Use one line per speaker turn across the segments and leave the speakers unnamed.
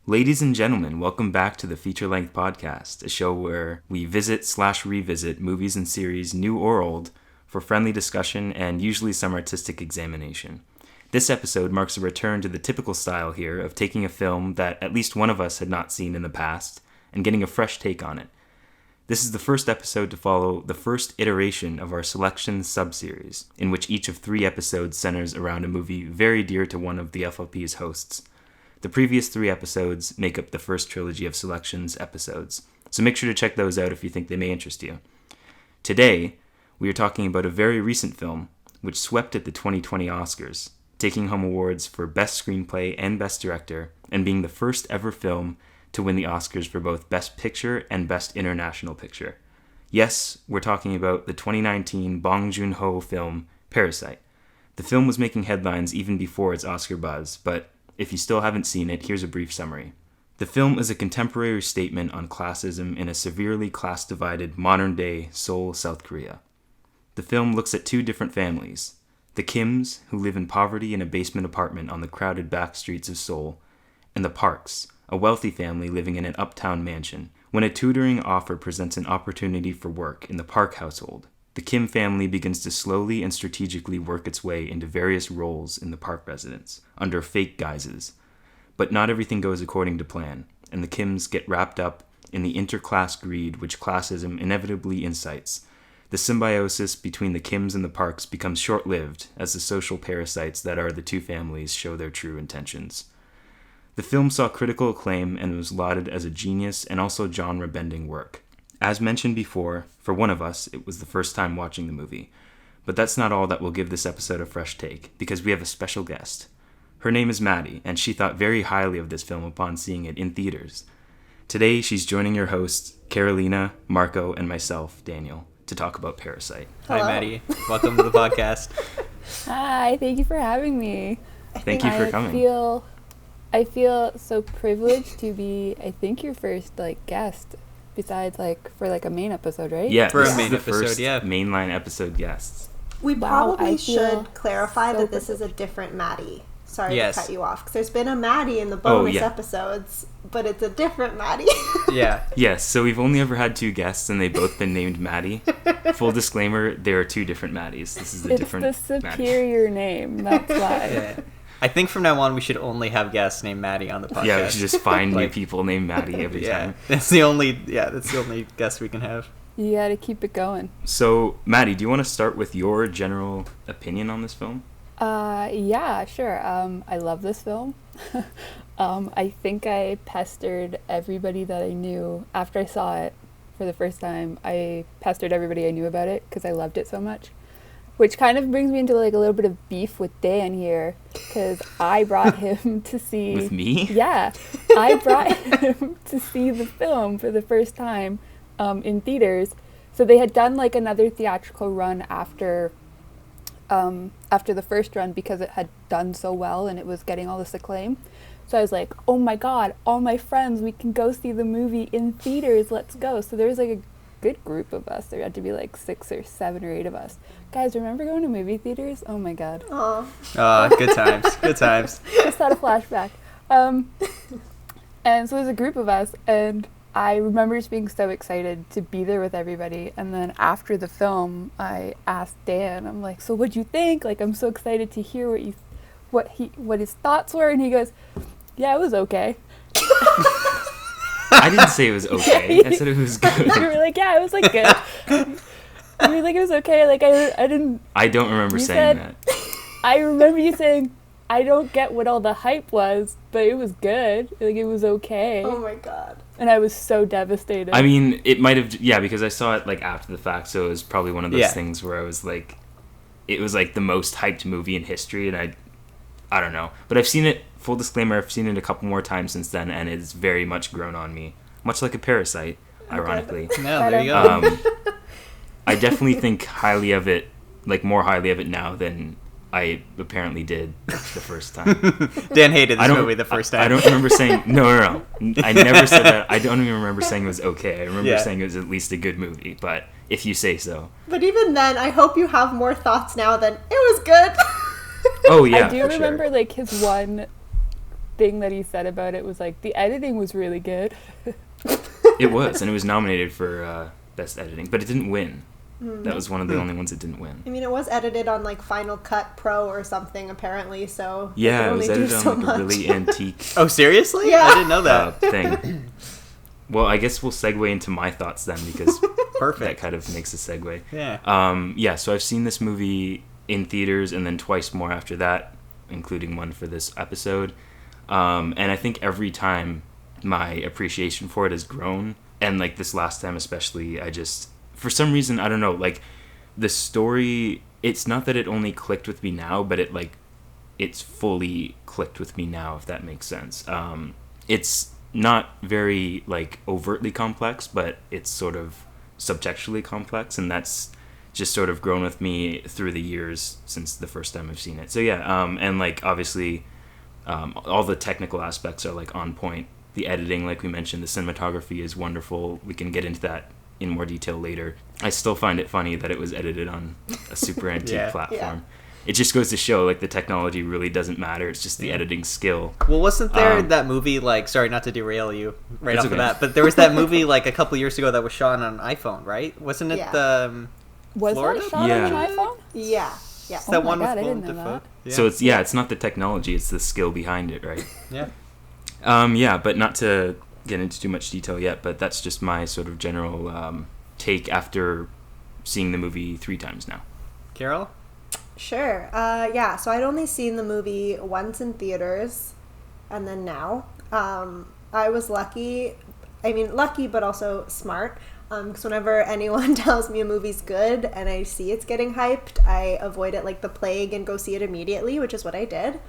Ladies and gentlemen, welcome back to the Feature Length Podcast, a show where we visit/revisit movies and series, new or old, for friendly discussion and usually some artistic examination. This episode marks a return to the typical style here of taking a film that at least one of us had not seen in the past and getting a fresh take on it. This is the first episode to follow the first iteration of our Selections sub-series, in which each of 3 episodes centers around a movie very dear to one of the FLP's hosts. The previous 3 episodes make up the first trilogy of Selections episodes, so make sure to check those out if you think they may interest you. Today, we are talking about a very recent film which swept at the 2020 Oscars, taking home awards for Best Screenplay and Best Director, and being the first ever film to win the Oscars for both Best Picture and Best International Picture. Yes, we're talking about the 2019 Bong Joon film, Parasite. The film was making headlines even before its Oscar buzz, but if you still haven't seen it, here's a brief summary. The film is a contemporary statement on classism in a severely class-divided modern-day Seoul, South Korea. The film looks at 2 different families, the Kims, who live in poverty in a basement apartment on the crowded back streets of Seoul, and the Parks, a wealthy family living in an uptown mansion. When a tutoring offer presents an opportunity for work in the Park household, the Kim family begins to slowly and strategically work its way into various roles in the Park residence, under fake guises. But not everything goes according to plan, and the Kims get wrapped up in the interclass greed which classism inevitably incites. The symbiosis between the Kims and the Parks becomes short-lived as the social parasites that are the 2 families show their true intentions. The film saw critical acclaim and was lauded as a genius and also genre-bending work. As mentioned before, for one of us, it was the first time watching the movie. But that's not all that will give this episode a fresh take, because we have a special guest. Her name is Maddie, and she thought very highly of this film upon seeing it in theaters. Today, she's joining your hosts, Carolina, Marco, and myself, Daniel, to talk about Parasite.
Hello. Hi, Maddie. Welcome to the podcast.
Hi, thank you for having me.
Thank you for coming.
I feel so privileged to be, I think, your first guest, besides for a main episode, right?
Yeah,
for
this
a main
is the
episode,
first
yeah.
mainline episode guests.
We probably should clarify
so
that this is a different Maddie. Sorry
Yes.
to cut you off, because there's been a Maddie in the bonus
yeah.
episodes, but it's a different Maddie.
Yeah.
Yes, so we've only ever had 2 guests, and they've both been named Maddie. Full disclaimer, there are 2 different Maddies. This is a different
It's the
Maddie.
superior name, that's why.
Yeah. I think from now on we should only have guests named Maddie on the podcast.
Yeah, we should just find new people named Maddie every time.
That's the only guest we can have.
You gotta keep it going.
So, Maddie, do you want to start with your general opinion on this film?
Yeah, sure. I love this film. I think I pestered everybody that I knew after I saw it for the first time. I pestered everybody I knew about it because I loved it so much. Which kind of brings me into a little bit of beef with Dan here, because I brought him to see...
With me?
Yeah. I brought him to see the film for the first time in theaters. So they had done another theatrical run after the first run because it had done so well and it was getting all this acclaim. So I was like, oh my god, all my friends, we can go see the movie in theaters, let's go. So there was a good group of us. There had to be 6 or 7 or 8 of us. Guys, remember going to movie theaters? Oh my god.
Aw.
Good times. Good times.
Just had a flashback. And so there's a group of us, and I remember just being so excited to be there with everybody. And then after the film, I asked Dan, I'm like, so what'd you think? I'm so excited to hear what his thoughts were. And he goes, yeah, it was okay.
I didn't say it was okay. I said it was good.
You were like, yeah, it was good. You were like, it was okay. I didn't.
I don't remember saying that.
I remember you saying, I don't get what all the hype was, but it was good. It was okay.
Oh my god.
And I was so devastated.
I mean, it might have, because I saw it after the fact, so it was probably one of those things where I was it was the most hyped movie in history, and I don't know. But I've seen it, full disclaimer, I've seen it a couple more times since then, and it's very much grown on me. Much like a Parasite, ironically.
No, there you go.
I definitely think highly of it, more highly of it now than I apparently did the first time.
Dan hated this movie the first time.
I don't remember saying... No. I never said that. I don't even remember saying it was okay. I remember saying it was at least a good movie, but if you say so.
But even then, I hope you have more thoughts now than, it was good.
Oh, yeah,
I do remember, his one thing that he said about it was like, the editing was really good.
It was, and it was nominated for Best Editing, but it didn't win. That was one of the only ones that didn't win.
I mean, it was edited on like Final Cut Pro or something, apparently. So
Yeah, it was edited
so
on like a really antique
Oh, seriously?
Yeah.
I didn't know that.
thing. Well, I guess we'll segue into my thoughts then, because that
Perfect.
kind of makes a segue.
Yeah.
So I've seen this movie in theaters and then twice more after that, including one for this episode. And I think every time my appreciation for it has grown, and like this last time especially, I just, for some reason, I don't know, like the story, it's not that it only clicked with me now, but it's fully clicked with me now, if that makes sense. It's not very like overtly complex, but it's sort of subtextually complex, and that's just sort of grown with me through the years since the first time I've seen it. So yeah, and like obviously all the technical aspects are like on point. The editing, like we mentioned, the cinematography is wonderful. We can get into that in more detail later. I still find it funny that it was edited on a super antique platform.
Yeah.
It just goes to show like the technology really doesn't matter. It's just the editing skill.
Well, wasn't there that movie, like, sorry not to derail you right off
okay.
the bat, but there was that movie like a couple years ago that was shot on an iPhone, right? Wasn't it
Yeah.
the
Was
Florida?
that shot
Yeah.
on an iPhone?
Yeah. Yeah.
that
Oh my
one
God, I
with
didn't
Willem
know
Dafoe?
that.
Yeah.
So it's not the technology, it's the skill behind it, right?
yeah.
Yeah, but not to get into too much detail yet, but that's just my sort of general take after seeing the movie 3 times now.
Carol?
Sure. Yeah, so I'd only seen the movie once in theaters, and then now. I was lucky. I mean, lucky, but also smart. Because whenever anyone tells me a movie's good and I see it's getting hyped, I avoid it like the plague and go see it immediately, which is what I did.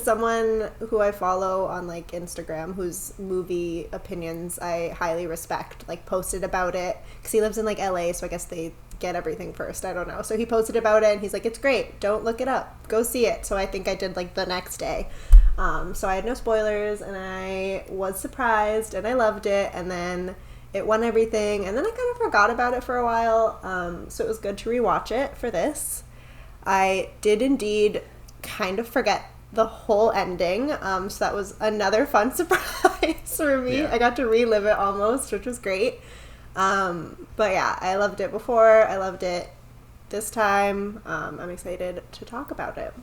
Someone who I follow on like Instagram, whose movie opinions I highly respect, like posted about it because he lives in like LA, so I guess they get everything first. I don't know. So he posted about it and he's like, "It's great. Don't look it up. Go see it." So I think I did like the next day. So I had no spoilers and I was surprised and I loved it, and then it won everything, and then I kind of forgot about it for a while, so it was good to rewatch it for this. I did indeed kind of forget the whole ending, so that was another fun surprise for me.
Yeah.
I got to relive it almost, which was great. But yeah, I loved it before, I loved it this time. I'm excited to talk about it.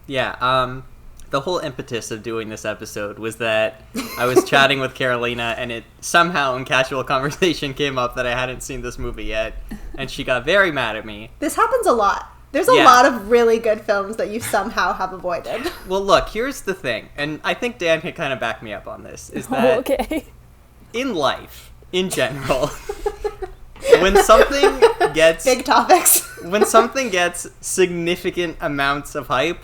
Yeah, the whole impetus of doing this episode was that I was chatting with Carolina, and it somehow in casual conversation came up that I hadn't seen this movie yet, and she got very mad at me.
This happens a lot. There's a lot of really good films that you somehow have avoided.
Well, look, here's the thing, and I think Dan can kind of back me up on this, is that
Okay.
in life, in general, when something gets...
Big topics.
when something gets significant amounts of hype,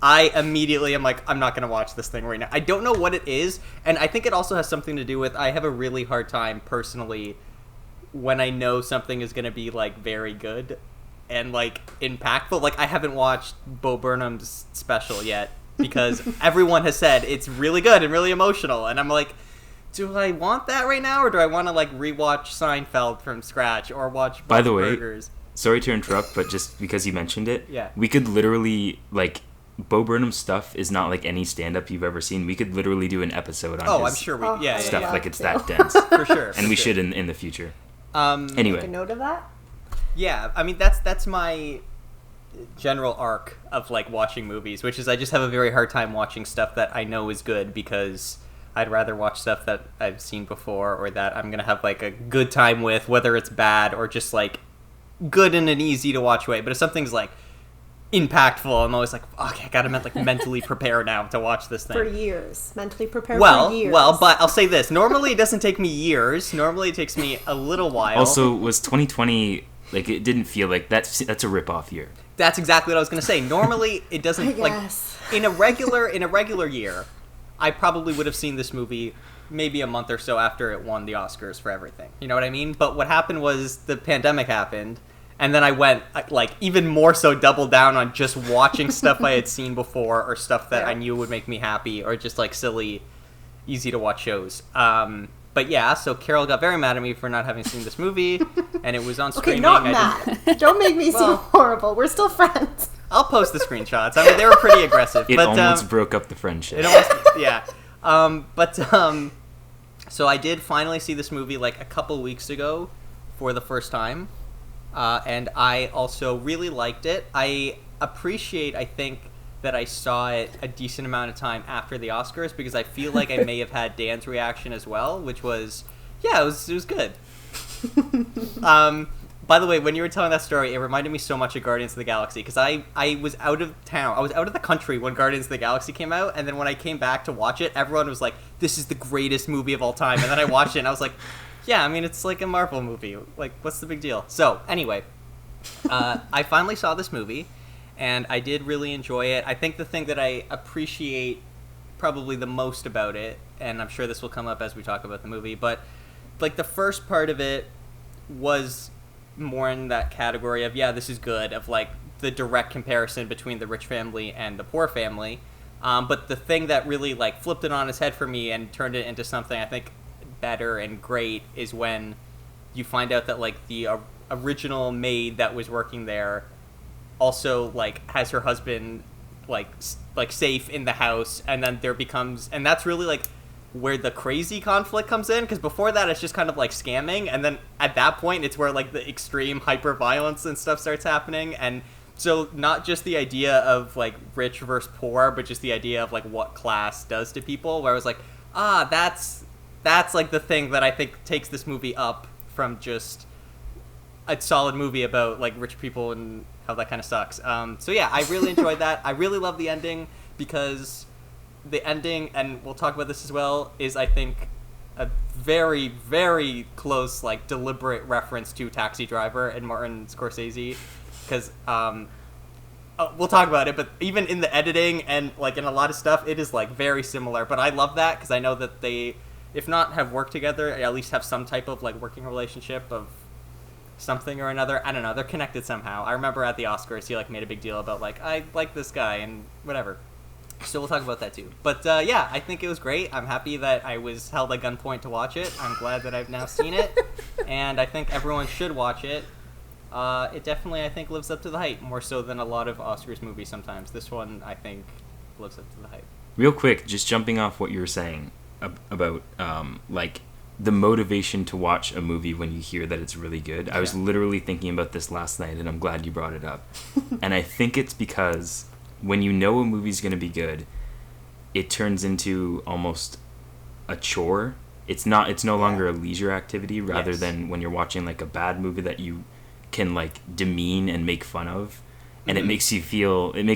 I immediately am like, I'm not going to watch this thing right now. I don't know what it is, and I think it also has something to do with I have a really hard time personally when I know something is going to be, like, very good and, like, impactful. Like, I haven't watched Bo Burnham's special yet because everyone has said it's really good and really emotional, and I'm like, do I want that right now, or do I want to, like, rewatch Seinfeld from scratch or watch
By the way,
Burgers?
Sorry to interrupt, but just because you mentioned it,
Yeah.
we could literally, like, Bo Burnham's stuff is not like any stand-up you've ever seen. We could literally do an episode on
Oh,
his
I'm sure we...
Oh,
Yeah,
stuff.
yeah,
Like, it's
too.
that dense.
for sure.
And we should in the future.
Make
Make a
Anyway,
note of that.
Yeah, I mean, that's my general arc of, like, watching movies, which is I just have a very hard time watching stuff that I know is good because I'd rather watch stuff that I've seen before or that I'm going to have, like, a good time with, whether it's bad or just, like, good in an easy-to-watch way. But if something's, like, impactful, I'm always like, okay, I gotta mentally prepare now to watch this thing.
For years. Mentally prepare for
Well,
years.
but I'll say this. Normally it doesn't take me years. Normally it takes me a little while.
also, was 2020, like, it didn't feel like that's a rip-off year.
That's exactly what I was going to say. Normally it doesn't, like,
Yes.
in a regular year, I probably would have seen this movie maybe a month or so after it won the Oscars for everything. You know what I mean? But what happened was the pandemic happened, and then I went, like, even more so doubled down on just watching stuff I had seen before or stuff that I knew would make me happy or just, like, silly, easy-to-watch shows. But yeah, so Carol got very mad at me for not having seen this movie, and it was on
Okay,
streaming.
not
I
mad. Don't make me seem
Well-
horrible. We're still friends.
I'll post the screenshots. I mean, they were pretty aggressive.
It
but,
almost broke up the friendship.
It almost, yeah. So I did finally see this movie like a couple weeks ago for the first time, and I also really liked it. I think, that I saw it a decent amount of time after the Oscars, because I feel like I may have had Dan's reaction as well, which was, yeah, it was good. By the way, when you were telling that story, it reminded me so much of Guardians of the Galaxy, because I was out of town. I was out of the country when Guardians of the Galaxy came out, and then when I came back to watch it, everyone was like, this is the greatest movie of all time. And then I watched it, and I was like, yeah, I mean, it's like a Marvel movie. Like, what's the big deal? So, anyway, I finally saw this movie, and I did really enjoy it. I think the thing that I appreciate probably the most about it, and I'm sure this will come up as we talk about the movie, but like the first part of it was more in that category of, yeah, this is good, of like the direct comparison between the rich family and the poor family. But the thing that really like flipped it on its head for me and turned it into something I think better and great is when you find out that like the original maid that was working there also like has her husband like safe in the house, and then there becomes, and that's really like where the crazy conflict comes in, because before that it's just kind of like scamming, and then at that point it's where like the extreme hyper violence and stuff starts happening. And so not just the idea of like rich versus poor, but just the idea of like what class does to people, where I was like, that's like the thing that I think takes this movie up from just a solid movie about like rich people and how that kind of sucks. So yeah, I really enjoyed that. I really love the ending, because the ending, and we'll talk about this as well, is I think a very, very close, like deliberate reference to Taxi Driver and Martin Scorsese, because we'll talk about it, but even in the editing and like in a lot of stuff, it is like very similar. But I love that, because I know that they, if not have worked together, at least have some type of like working relationship of something or another. I don't know, they're connected somehow. I remember at the Oscars he like made a big deal about like, I like this guy and whatever. So we'll talk about that too. But yeah, I think it was great. I'm happy that I was held at gunpoint to watch it. I'm glad that I've now seen it, and I think everyone should watch it. It definitely, I think, lives up to the hype, more so than a lot of Oscars movies sometimes. This one, I think, lives up to the hype.
Real quick, just jumping off what you were saying about like the motivation to watch a movie when you hear that it's really good. Yeah. I was literally thinking about this last night, and I'm glad you brought it up. And I think it's because when you know a movie's going to be good, it turns into almost a chore. It's no longer a leisure activity, rather than when you're watching like a bad movie that you can like demean and make fun of. And it makes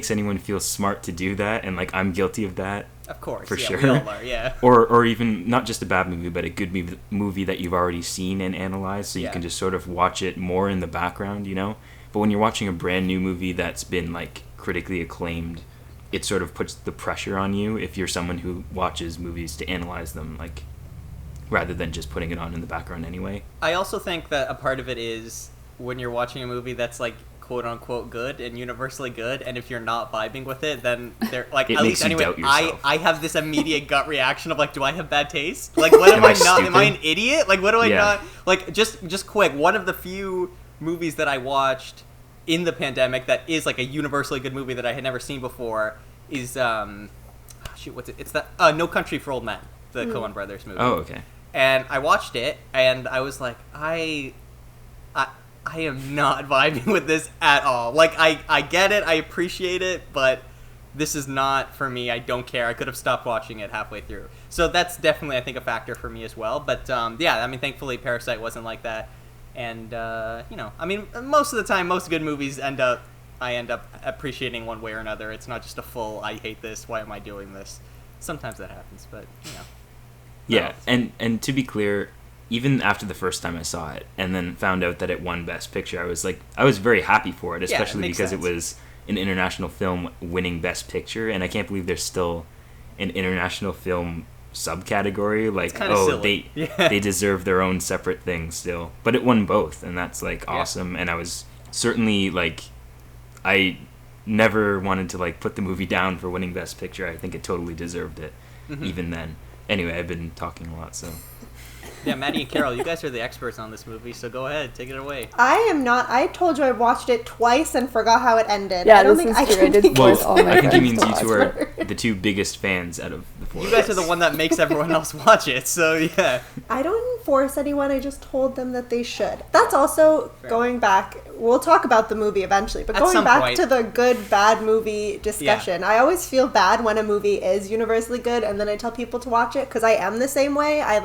anyone feel smart to do that, and like I'm guilty of that.
Of course,
for sure.
We all are, yeah.
Or even not just a bad movie, but a good movie that you've already seen and analyzed, so you can just sort of watch it more in the background, you know. But when you're watching a brand new movie that's been like critically acclaimed, it sort of puts the pressure on you if you're someone who watches movies to analyze them, like rather than just putting it on in the background anyway.
I also think that a part of it is when you're watching a movie that's like quote unquote good and universally good, and if you're not vibing with it, then they're like
it
at
makes
least
you
anyway
doubt yourself.
I have this immediate gut reaction of like, do I have bad taste? Like, what am I not
stupid?
Am I an idiot? Like, what do I not like? Just quick, one of the few movies that I watched in the pandemic that is like a universally good movie that I had never seen before is what's it? It's that No Country for Old Men, the Coen Brothers movie.
Oh, okay.
And I watched it, and I was like, I am not vibing with this at all. Like, I get it, I appreciate it, but this is not for me. I don't care. I could have stopped watching it halfway through. So that's definitely, I think, a factor for me as well. But yeah, I mean, thankfully Parasite wasn't like that. And, you know, I mean, most of the time, most good movies I end up appreciating one way or another. It's not just a full, I hate this, why am I doing this? Sometimes that happens, but, you know.
Yeah, and to be clear, even after the first time I saw it, and then found out that it won Best Picture, I was very happy for it, especially because it was an international film winning Best Picture, and I can't believe there's still an international film subcategory. Like,
silly.
They deserve their own separate thing still. But it won both, and that's like awesome. And I was certainly like, I never wanted to like put the movie down for winning Best Picture. I think it totally deserved it, even then. Anyway, I've been talking a lot, so.
Yeah, Maddie and Carol, you guys are the experts on this movie, so go ahead, take it away.
I am not. I told you I watched it twice and forgot how it ended.
Yeah,
I don't
this
think
is
I
true.
can
I did
think
force
of-
all my
I think he
friends
means
to
you two
watch
are
it.
the two biggest fans out of the four.
You guys are the one that makes everyone else watch it, so yeah.
I don't force anyone. I just told them that they should. That's also going back. We'll talk about the movie eventually, but
At
going
some
back
point.
to the good bad movie discussion. I always feel bad when a movie is universally good, and then I tell people to watch it because I am the same way. I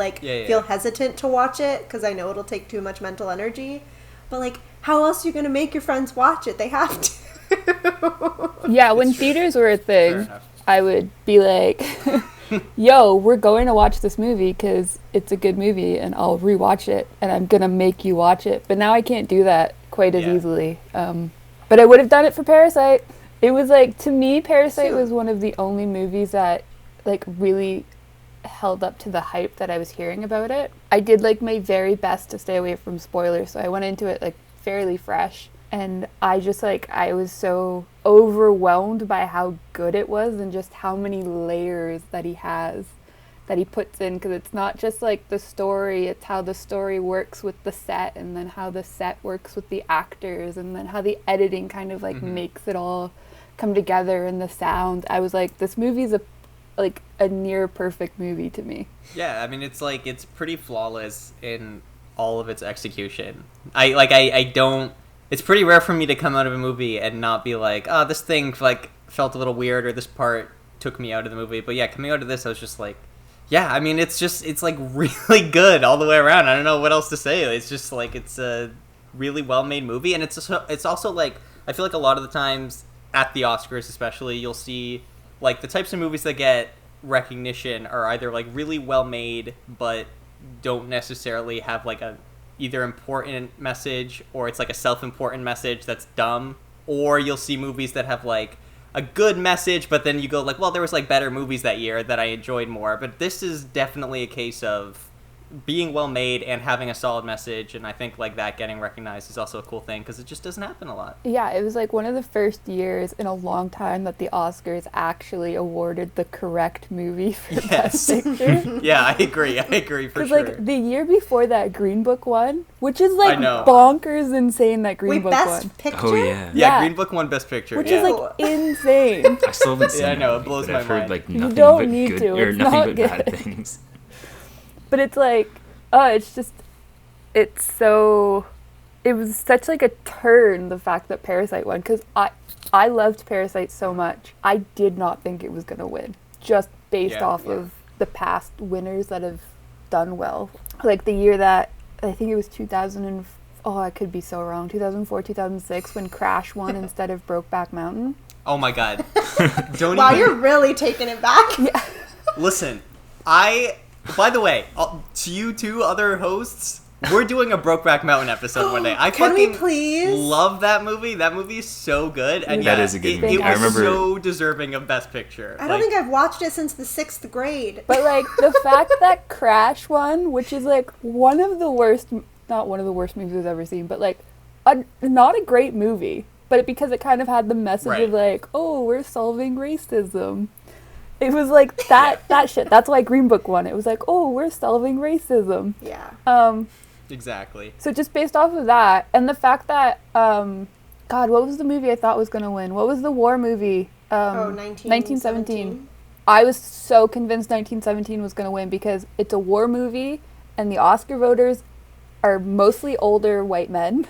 feel hesitant to watch it because I know it'll take too much mental energy. But like, how else are you gonna make your friends watch it? They have to.
Yeah, when theaters were a thing,
enough.
I would be like, yo, we're going to watch this movie because it's a good movie and I'll rewatch it and I'm going to make you watch it. But now I can't do that quite as easily. But I would have done it for Parasite. It was like, to me, Parasite was one of the only movies that like really held up to the hype that I was hearing about it. I did like my very best to stay away from spoilers, so I went into it like fairly fresh. And I just like, I was so overwhelmed by how good it was and just how many layers that he has, that he puts in. Because it's not just like the story, it's how the story works with the set, and then how the set works with the actors, and then how the editing kind of like makes it all come together, and the sound. I was like, this movie's a near perfect movie to me.
Yeah, I mean, it's pretty flawless in all of its execution. I don't... It's pretty rare for me to come out of a movie and not be like, oh, this thing like felt a little weird, or this part took me out of the movie. But yeah, coming out of this, I was just like, yeah, I mean, it's like really good all the way around. I don't know what else to say. It's just like, it's a really well-made movie. And it's also like, I feel like a lot of the times at the Oscars especially, you'll see like the types of movies that get recognition are either like really well-made but don't necessarily have like a either important message, or it's like a self-important message that's dumb, or you'll see movies that have like a good message, but then you go like, well, there was like better movies that year that I enjoyed more. But this is definitely a case of being well made and having a solid message, and I think like that getting recognized is also a cool thing because it just doesn't happen a lot.
Yeah, it was like one of the first years in a long time that the Oscars actually awarded the correct movie for Best Picture.
Yeah, I agree for
Because
sure.
like the year before that, Green Book won, which is like
I know.
bonkers insane that Green
Wait,
Book
Best
won.
Picture?
Oh, yeah.
Yeah, Green Book won Best Picture.
Which
yeah.
is like insane.
I still haven't seen
Yeah, I
that
know, it
movie,
blows
but
my
I've heard
mind.
like
You
nothing
don't
but
need
good,
to,
or
it's
nothing
not
but
good.
bad things.
But it's like, oh, it's just, it's so, it was such like a turn, the fact that Parasite won, because I loved Parasite so much. I did not think it was going to win, just based off of the past winners that have done well. Like the year that, I think it was 2000 I could be so wrong, 2004, 2006, when Crash won instead of Brokeback Mountain.
Oh my god. Don't
Wow,
even...
you're really taking it back.
Yeah.
Listen, by the way, to you two other hosts, we're doing a Brokeback Mountain episode one day. I
Can
fucking
we please?
love that movie. That movie is so good. And
That is a good movie.
It
I
was
remember-
so deserving of Best Picture.
I don't think I've watched it since the 6th grade.
But like the fact that Crash won, which is like one of the worst, not one of the worst movies I've ever seen, but like not a great movie, but because it kind of had the message of like, oh, we're solving racism. It was like that shit. That's why Green Book won. It was like, oh, we're solving racism.
Yeah.
Exactly.
So just based off of that, and the fact that, God, what was the movie I thought was gonna win? What was the war movie?
1917.
I was so convinced 1917 was gonna win because it's a war movie, and the Oscar voters are mostly older white men.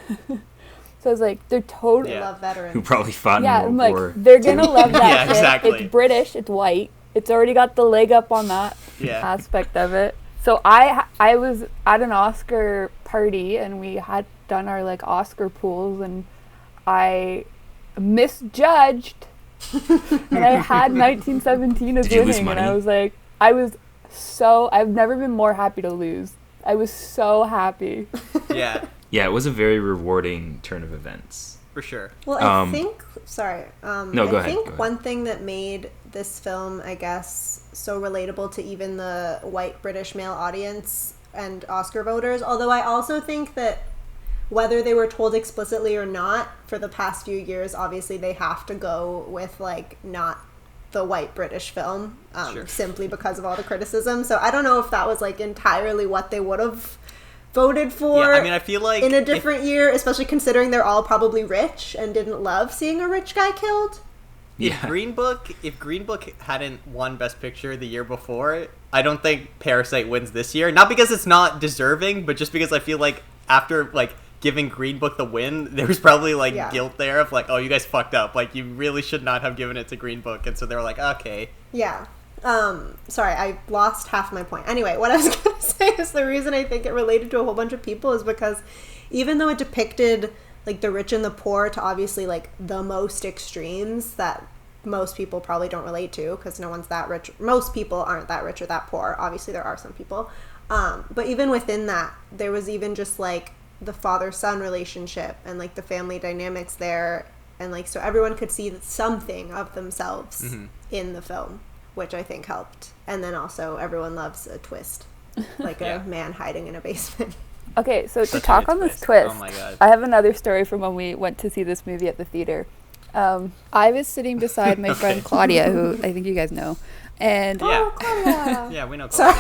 So I was like, they're totally...
I love veterans.
Who probably fought
Yeah,
in
I'm
World
like,
War.
they're gonna love that
Yeah,
shit.
exactly.
It's British, it's white. It's already got the leg up on that aspect of it. So I was at an Oscar party, and we had done our like Oscar pools, and I misjudged, and I had 1917 as
Did you lose
winning, and I
money?
was like, I've never been more happy to lose. I was so happy.
Yeah,
Yeah, it was a very rewarding turn of events.
for sure.
Well, I think... Sorry.
No, go
I
ahead,
think
go ahead.
one thing that made this film, I guess, so relatable to even the white British male audience and Oscar voters, although I also think that whether they were told explicitly or not, for the past few years, obviously they have to go with, like, not the white British film,
Sure.
simply because of all the criticism. So I don't know if that was like entirely what they would have voted for.
Yeah, I mean, I feel like
in a different year, especially considering they're all probably rich and didn't love seeing a rich guy killed.
If Green Book hadn't won Best Picture the year before, I don't think Parasite wins this year. Not because it's not deserving, but just because I feel like after like giving Green Book the win, there was probably like guilt there of like, oh, you guys fucked up. Like you really should not have given it to Green Book, and so they were like, okay.
Yeah. Sorry, I lost half my point. Anyway, what I was going to say is the reason I think it related to a whole bunch of people is because even though it depicted like the rich and the poor to obviously like the most extremes that most people probably don't relate to because no one's that rich. Most people aren't that rich or that poor. Obviously there are some people. But even within that, there was even just like the father-son relationship and like the family dynamics there. And like, so everyone could see something of themselves in the film, which I think helped. And then also everyone loves a twist, like a man hiding in a basement.
Okay, so
Such
to talk
a
on
good
this
twist.
twist,
Oh my God.
I have another story from when we went to see this movie at the theater. I was sitting beside my friend Claudia, who I think you guys know, and
Yeah.
Claudia.
Yeah, we know.
Sorry.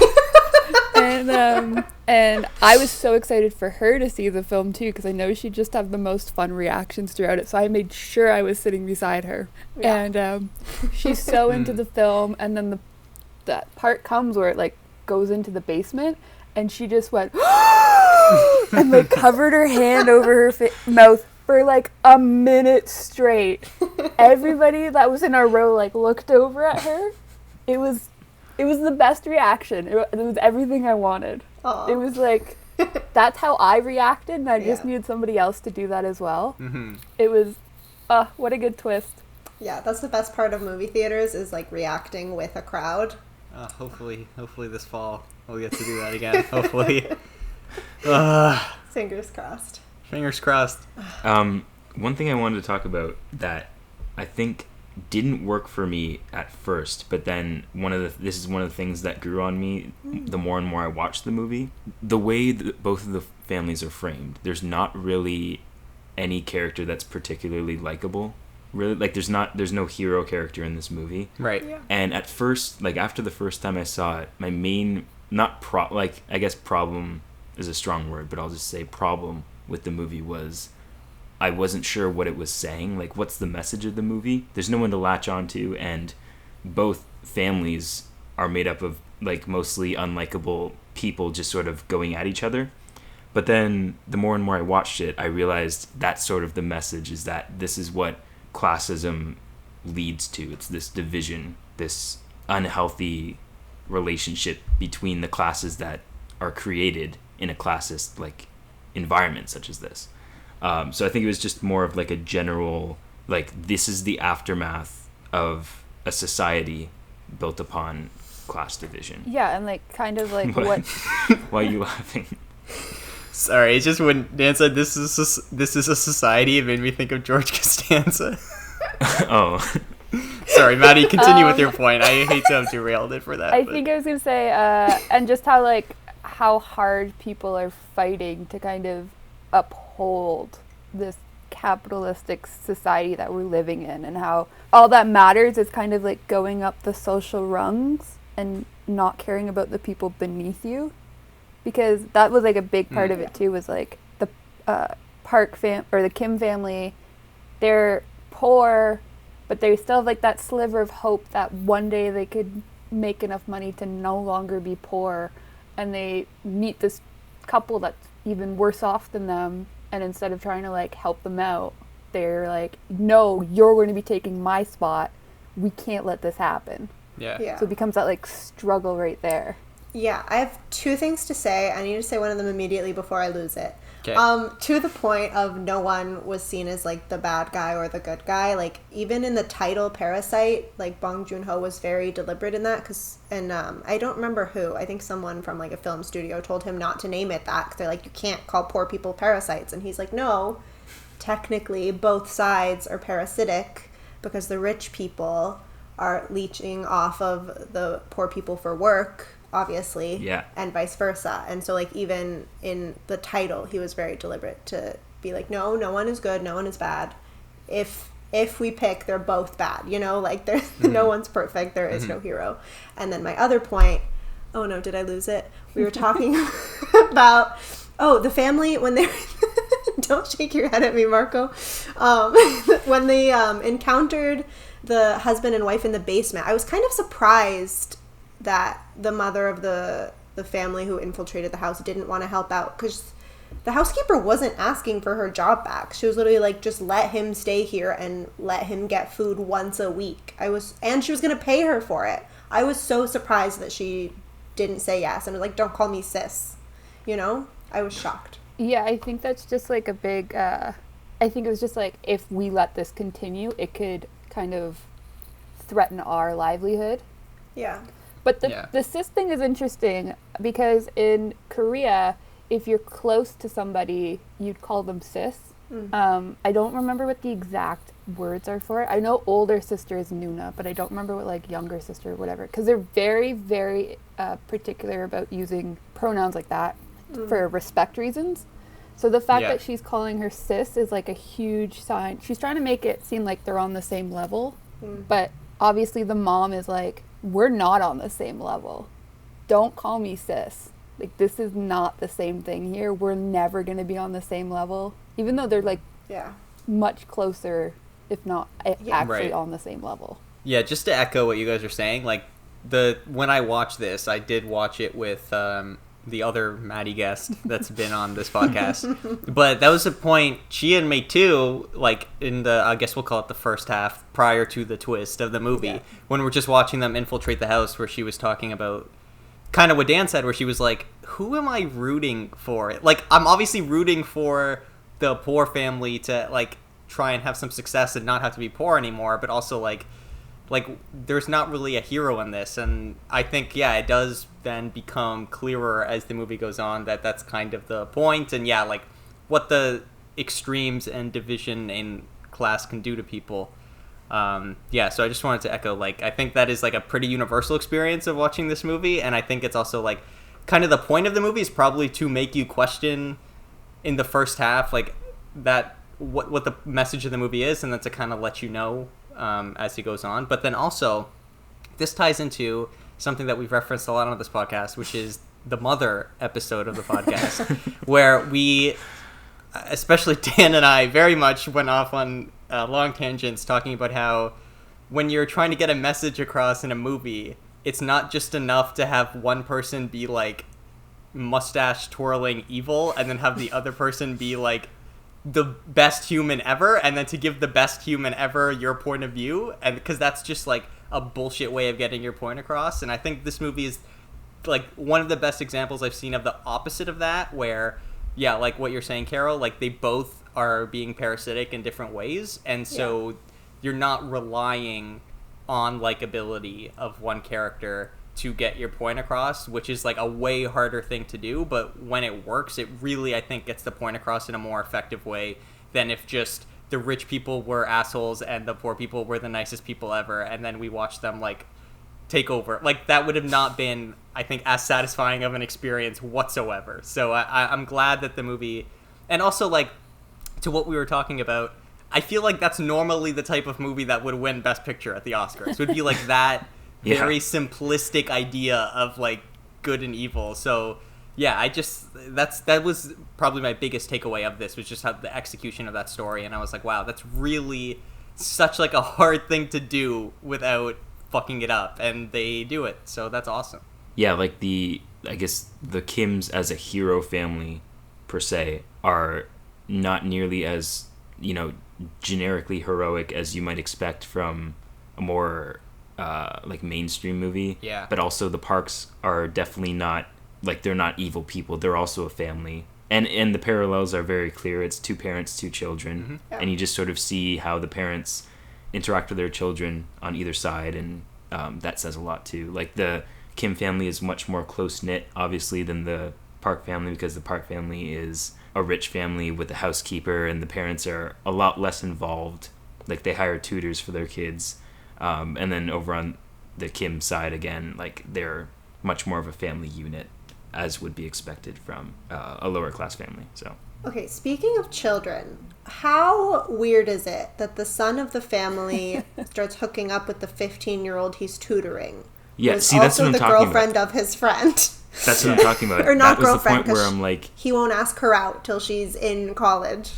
and I was so excited for her to see the film too because I know she'd just have the most fun reactions throughout it. So I made sure I was sitting beside her, and she's so into the film. And then that part comes where it like goes into the basement, and she just went and like covered her hand over her mouth for like a minute straight. Everybody that was in our row like looked over at her. It was the best reaction. It was everything I wanted.
Aww.
It was like, that's how I reacted, and I just needed somebody else to do that as well.
Mm-hmm.
It was, what a good twist.
Yeah, that's the best part of movie theaters is like reacting with a crowd.
Hopefully this fall we'll get to do that again. Hopefully.
Fingers crossed.
Fingers crossed.
One thing I wanted to talk about that I think didn't work for me at first, but then this is one of the things that grew on me the more and more I watched the movie. The way that both of the families are framed, there's not really any character that's particularly likable. Really, like there's no hero character in this movie.
Right.
Yeah.
And at first, like after the first time I saw it, my main I guess problem is a strong word, but I'll just say problem with the movie was I wasn't sure what it was saying. Like, what's the message of the movie? There's no one to latch onto, and both families are made up of like mostly unlikable people just sort of going at each other. But then the more and more I watched it, I realized that's sort of the message, is that this is what classism leads to. It's this division, this unhealthy relationship between the classes that are created in a classist like environment such as this. So I think it was just more of like a general, like, this is the aftermath of a society built upon class division.
Yeah, and like kind of like what
Why are you laughing?
Sorry, it's just when Dan said this is a society, it made me think of George Costanza.
Oh.
Sorry, Maddie, continue with your point. I hate to have derailed it for that.
I think I was gonna say, and just how hard people are fighting to kind of uphold this capitalistic society that we're living in, and how all that matters is kind of like going up the social rungs and not caring about the people beneath you, because that was like a big part of it too, was like the the Kim family, they're poor, but they still have like that sliver of hope that one day they could make enough money to no longer be poor, and they meet this couple that's even worse off than them, and instead of trying to like help them out, they're like, no, you're going to be taking my spot, we can't let this happen.
Yeah.
So it becomes that like struggle right there.
Yeah, I have two things to say. I need to say one of them immediately before I lose it.
Okay.
To the point of no one was seen as like the bad guy or the good guy. Like even in the title Parasite, like Bong Joon-ho was very deliberate in that, and I don't remember who. I think someone from like a film studio told him not to name it that, because they're like, you can't call poor people parasites, and he's like, no, technically both sides are parasitic because the rich people are leeching off of the poor people for work, obviously,
Yeah.
and vice versa. And so like even in the title he was very deliberate to be like, no one is good, no one is bad. If if we pick, they're both bad, you know, like there's no one's perfect, there is no hero. And then my other point, oh no, did I lose it? We were talking about the family when they don't shake your head at me, Marco. When they encountered the husband and wife in the basement, I was kind of surprised that the mother of the family who infiltrated the house didn't want to help out, because the housekeeper wasn't asking for her job back. She was literally like, just let him stay here and let him get food once a week. And she was going to pay her for it. I was so surprised that she didn't say yes and was like, don't call me sis. You know? I was shocked.
Yeah, I think that's just like a big, I think it was just like, if we let this continue, it could kind of threaten our livelihood.
Yeah.
But the cis thing is interesting, because in Korea, if you're close to somebody, you'd call them sis. I don't remember what the exact words are for it. I know older sister is Nuna, but I don't remember what like younger sister or whatever, because they're very, very particular about using pronouns like that for respect reasons. So the fact that she's calling her sis is like a huge sign. She's trying to make it seem like they're on the same level, but obviously the mom is like, we're not on the same level. Don't call me sis. Like, this is not the same thing here. We're never going to be on the same level, even though they're like much closer, if not actually on the same level. Yeah,
just to echo what you guys are saying, like when I watched this, I did watch it with the other Maddie guest that's been on this podcast. But that was the point she had made too, like in the, I guess we'll call it the first half prior to the twist of the movie, when we're just watching them infiltrate the house, where she was talking about kind of what Dan said, where she was like, who am I rooting for? Like, I'm obviously rooting for the poor family to like try and have some success and not have to be poor anymore, but also like there's not really a hero in this. And I think it does then become clearer as the movie goes on that that's kind of the point. And like what the extremes and division in class can do to people. So I just wanted to echo, like, I think that is like a pretty universal experience of watching this movie, and I think it's also like kind of the point of the movie is probably to make you question in the first half, like, that what the message of the movie is, and then to kind of let you know as he goes on. But then also, this ties into something that we've referenced a lot on this podcast, which is the mother episode of the podcast, where we, especially Dan and I, very much went off on long tangents talking about how when you're trying to get a message across in a movie, it's not just enough to have one person be like mustache twirling evil and then have the other person be like the best human ever, and then to give the best human ever your point of view, and because that's just like a bullshit way of getting your point across. And I think this movie is like one of the best examples I've seen of the opposite of that, where like what you're saying, Carol, like they both are being parasitic in different ways, and so you're not relying on likability of one character to get your point across, which is like a way harder thing to do, but when it works, it really, I think, gets the point across in a more effective way than if just the rich people were assholes and the poor people were the nicest people ever, and then we watched them like take over. Like, that would have not been, I think, as satisfying of an experience whatsoever. So I'm glad that the movie, and also like to what we were talking about, I feel like that's normally the type of movie that would win Best Picture at the Oscars. Would be like that very simplistic idea of like good and evil. So that was probably my biggest takeaway of this, was just how the execution of that story. And I was like, wow, that's really such like a hard thing to do without fucking it up, and they do it. So that's awesome.
Yeah, like I guess the Kims as a hero family per se are not nearly as, generically heroic as you might expect from a more like mainstream movie.
Yeah.
But also the Parks are definitely not, like, they're not evil people. They're also a family. And the parallels are very clear. It's two parents, two children. Mm-hmm. Yeah. And you just sort of see how the parents interact with their children on either side, and that says a lot too. Like, the Kim family is much more close-knit, obviously, than the Park family, because the Park family is a rich family with a housekeeper, and the parents are a lot less involved. Like, they hire tutors for their kids. And then over on the Kim side, again, like, they're much more of a family unit, as would be expected from a lower class family. So
Okay, speaking of children, how weird is it that the son of the family starts hooking up with the 15-year-old he's tutoring?
Yeah,
who's
see, that's what I'm
also the
talking
girlfriend
about.
of his friend.
That's what I'm talking about.
Or not
that was
girlfriend,
the point where
'cause
I'm like,
he won't ask her out till she's in college.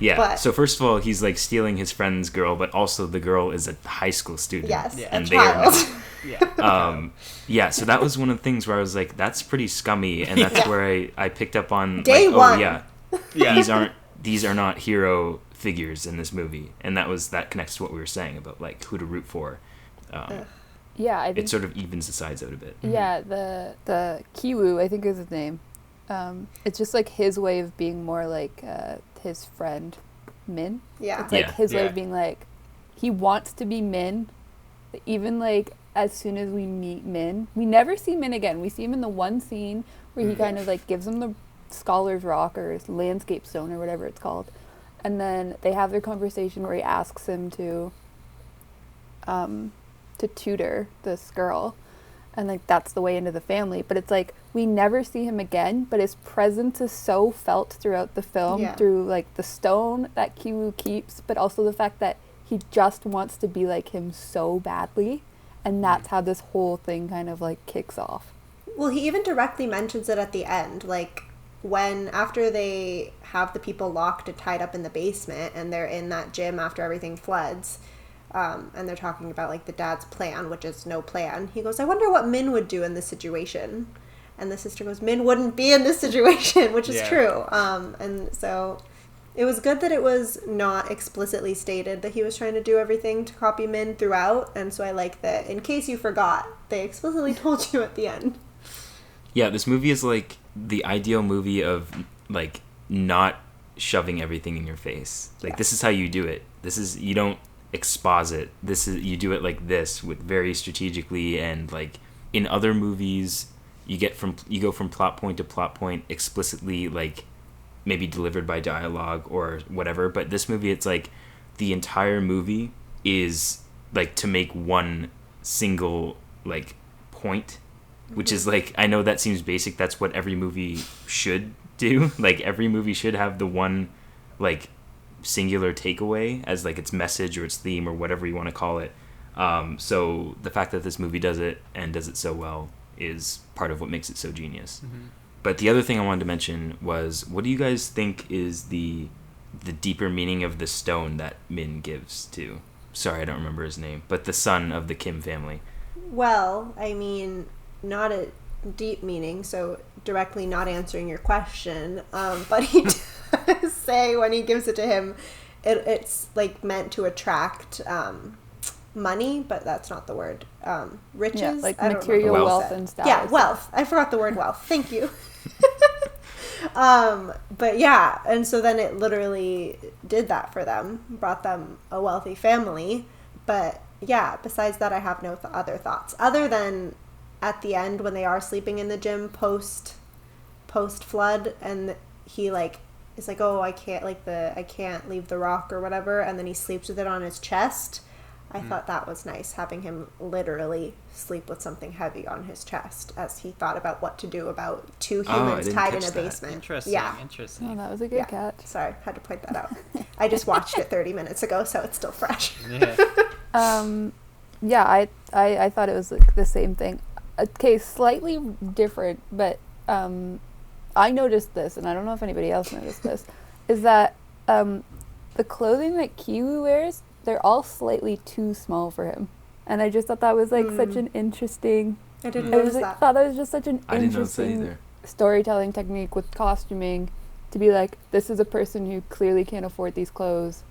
yeah.
But-
So first of all, he's like stealing his friend's girl, but also the girl is a high school student.
Yes,
Yeah.
and
a
they are
child.
not. Yeah, so that was one of the things where I was like, that's pretty scummy, and that's
Yeah.
where I picked up on
Day
like,
one.
oh yeah,
Yeah.
these are not hero figures in this movie, and that connects to what we were saying about like who to root for.
Yeah, I think
It sort of evens the sides out a bit.
yeah, the Kiwoo, I think is his name. It's just like his way of being more like his friend Min.
Yeah.
It's like
Yeah.
his way
Yeah.
of being like he wants to be Min. Even like as soon as we meet Min, we never see Min again. We see him in the one scene where he kind of like gives him the scholar's rock or his landscape stone or whatever it's called, and then they have their conversation where he asks him to tutor this girl, and like that's the way into the family. But it's like we never see him again, but his presence is so felt throughout the film,
Yeah.
through like the stone that Kiwoo keeps, but also the fact that he just wants to be like him so badly, and that's how this whole thing kind of like kicks off.
Well, he even directly mentions it at the end, like when after they have the people locked and tied up in the basement and they're in that gym after everything floods, and they're talking about like the dad's plan, which is no plan. He goes, I wonder what Min would do in this situation. And the sister goes, Min wouldn't be in this situation, which is
Yeah.
true. And so it was good that it was not explicitly stated that he was trying to do everything to copy Min throughout. And so I like that, in case you forgot, they explicitly told you at the end.
Yeah, this movie is like the ideal movie of like not shoving everything in your face. Like this is how you do it. You don't exposit. You do it like this, with very strategically, and like in other movies you go from plot point to plot point explicitly, like maybe delivered by dialogue or whatever, but this movie it's like the entire movie is like to make one single like point, which is like, I know that seems basic, that's what every movie should do. Like every movie should have the one like singular takeaway as like its message or its theme or whatever you want to call it. So the fact that this movie does it and does it so well is part of what makes it so genius. But the other thing I wanted to mention was, what do you guys think is the deeper meaning of the stone that Min gives to, sorry I don't remember his name, but the son of the Kim family?
Well, I mean, not a deep meaning, so directly not answering your question, but he does say when he gives it to him, it's like meant to attract money, but that's not the word. Riches?
Yeah, like
I don't
material
remember what
wealth
he said.
and status.
Yeah, wealth. I forgot the word wealth. Thank you. But yeah, and so then it literally did that for them, brought them a wealthy family. But yeah, besides that, I have no other thoughts other than at the end when they are sleeping in the gym post flood, and he like is like, oh, I can't leave the rock or whatever, and then he sleeps with it on his chest. I thought that was nice, having him literally sleep with something heavy on his chest as he thought about what to do about two humans
didn't
tied in
catch
a
that.
basement.
Interesting.
Yeah.
Interesting.
Oh, that was a good
Yeah.
catch.
Sorry, had to point that out. I just watched it 30 minutes ago, so it's still fresh.
Yeah.
Yeah, I thought it was like the same thing. Okay, slightly different, but I noticed this, and I don't know if anybody else noticed this, is that the clothing that Kiwoo wears, they're all slightly too small for him. And I just thought that was like such an interesting...
I didn't
I
notice
was like,
that.
thought that was just such an
I didn't notice that
interesting
either.
storytelling technique with costuming, to be like, this is a person who clearly can't afford these clothes,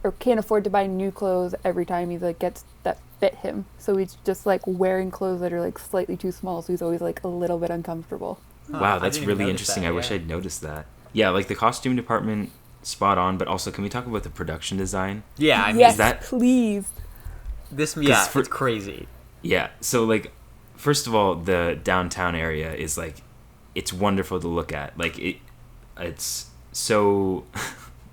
or can't afford to buy new clothes every time he like gets that fit him. So he's just like wearing clothes that are like slightly too small, so he's always like a little bit uncomfortable.
Wow,
I
that's
didn't even
really
notice
interesting.
that,
I wish
yeah.
I'd noticed that. Yeah, like the costume department, spot on, but also can we talk about the production design?
Yeah, I mean,
Yes,
that-
please.
this,
for-
it's crazy.
Yeah, so like, first of all, the downtown area is like, it's wonderful to look at. Like it's so,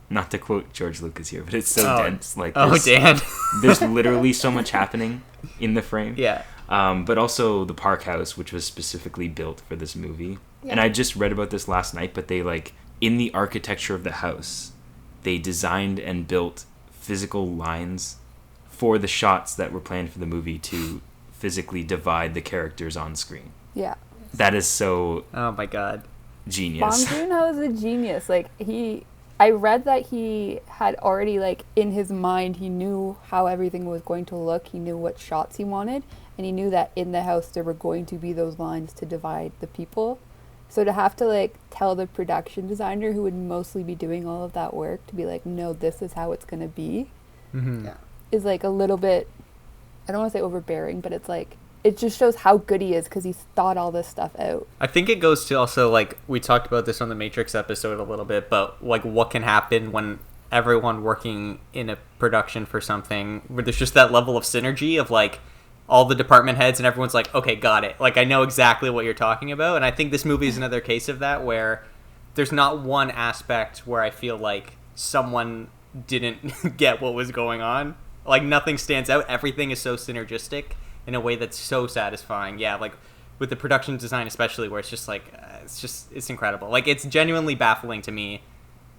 not to quote George Lucas here, but it's so dense. Like,
Dan.
there's literally so much happening in the frame.
Yeah.
But also the park house, which was specifically built for this movie.
Yeah.
And I just read about this last night, but they like in the architecture of the house, they designed and built physical lines for the shots that were planned for the movie to physically divide the characters on screen.
Yeah.
That is so
Oh my god.
genius.
Bong Joon-ho is a genius. Like, I read that he had already, like, in his mind, he knew how everything was going to look. He knew what shots he wanted. And he knew that in the house there were going to be those lines to divide the people. So to have to, like, tell the production designer who would mostly be doing all of that work to be like, no, this is how it's going to be,
Mm-hmm.
is, like, a little bit, I don't want to say overbearing, but it's, like, it just shows how good he is because he's thought all this stuff out.
I think it goes to also, like, we talked about this on the Matrix episode a little bit, but, like, what can happen when everyone working in a production for something, where there's just that level of synergy of, like, all the department heads and everyone's like, okay, got it. Like, I know exactly what you're talking about. And I think this movie is another case of that, where there's not one aspect where I feel like someone didn't get what was going on. Like, nothing stands out. Everything is so synergistic in a way that's so satisfying. Yeah, like, with the production design especially, where it's just like, it's incredible. Like, it's genuinely baffling to me,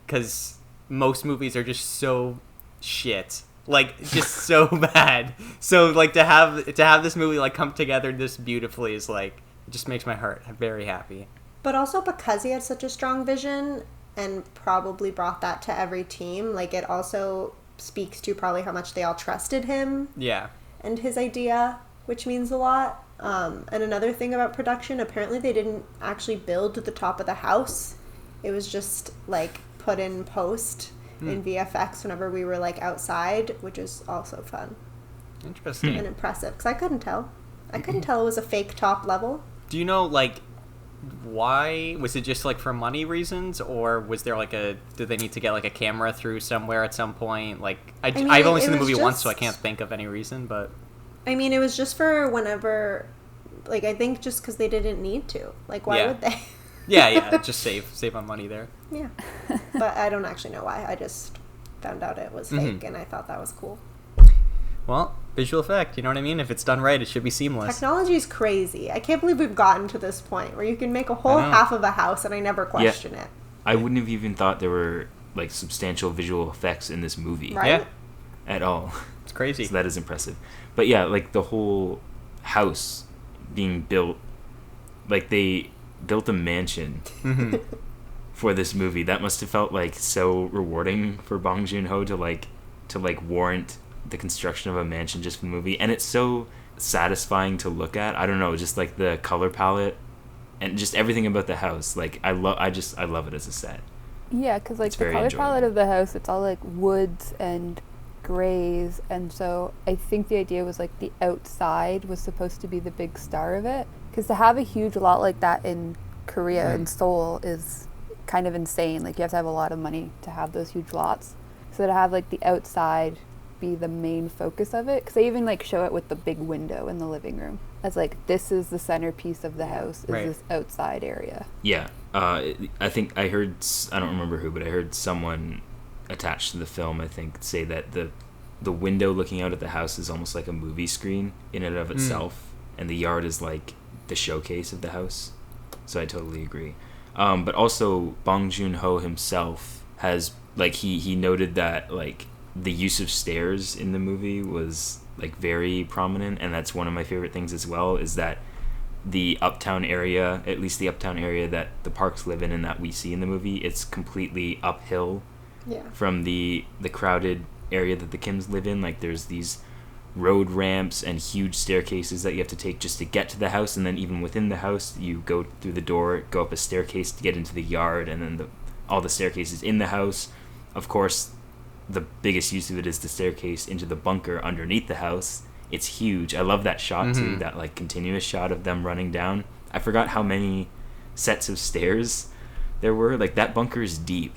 because most movies are just so shit. Like, just so bad. So, like, to have this movie, like, come together this beautifully is, like, it just makes my heart very happy.
But also because he had such a strong vision and probably brought that to every team, like, it also speaks to probably how much they all trusted him.
Yeah.
And his idea, which means a lot. And another thing about production, apparently they didn't actually build the top of the house. It was just, like, put in post in VFX whenever we were, like, outside, which is also fun
Interesting.
and impressive, because I couldn't tell. I couldn't tell it was a fake top level.
Do you know, like, why? Was it just, like, for money reasons, or was there, like, did they need to get, like, a camera through somewhere at some point? Like,
mean,
I've only seen the
it was
movie once, so I
just-
can't think of any reason, but...
I mean, it was just for whenever, like, I think just because they didn't need to. Like, why
Yeah.
would they?
Yeah, just save on money there.
Yeah. But I don't actually know why. I just found out it was fake, and I thought that was cool.
Well, visual effect, you know what I mean? If it's done right, it should be seamless.
Technology is crazy. I can't believe we've gotten to this point where you can make a whole
I know.
half of a house and I never question it.
I wouldn't have even thought there were, like, substantial visual effects in this movie
Right?
Yeah,
at all.
it's crazy.
So that is impressive. But yeah, like, the whole house being built, like, they built a mansion for this movie. That must have felt, like, so rewarding for Bong Joon-ho to warrant the construction of a mansion just for the movie. And it's so satisfying to look at. I don't know, just, like, the color palette and just everything about the house. Like, I love it as a set.
Yeah, because, like,
It's
the
very
color
enjoyable.
palette of the house, it's all, like, woods and grays, and so I think the idea was, like, the outside was supposed to be the big star of it. Because to have a huge lot like that in Korea and Seoul is kind of insane. Like, you have to have a lot of money to have those huge lots. So to have, like, the outside be the main focus of it, because they even, like, show it with the big window in the living room as, like, this is the centerpiece of the house, is
Right.
this outside area.
Yeah. I think I heard, I don't remember who, but I heard someone attached to the film, I think, say that the window looking out at the house is almost like a movie screen in and of itself, and the yard is like the showcase of the house. So I totally agree. But also Bong Joon-ho himself has, like, he noted that, like, the use of stairs in the movie was, like, very prominent, and that's one of my favorite things as well, is that the uptown area, at least the uptown area that the Parks live in and that we see in the movie, it's completely uphill
Yeah.
from the crowded area that the Kims live in. Like, there's these road ramps and huge staircases that you have to take just to get to the house, and then even within the house you go through the door, go up a staircase to get into the yard, and then all the staircases in the house. Of course, the biggest use of it is the staircase into the bunker underneath the house. It's huge. I love that shot too, that, like, continuous shot of them running down. I forgot how many sets of stairs there were. Like, that bunker is deep.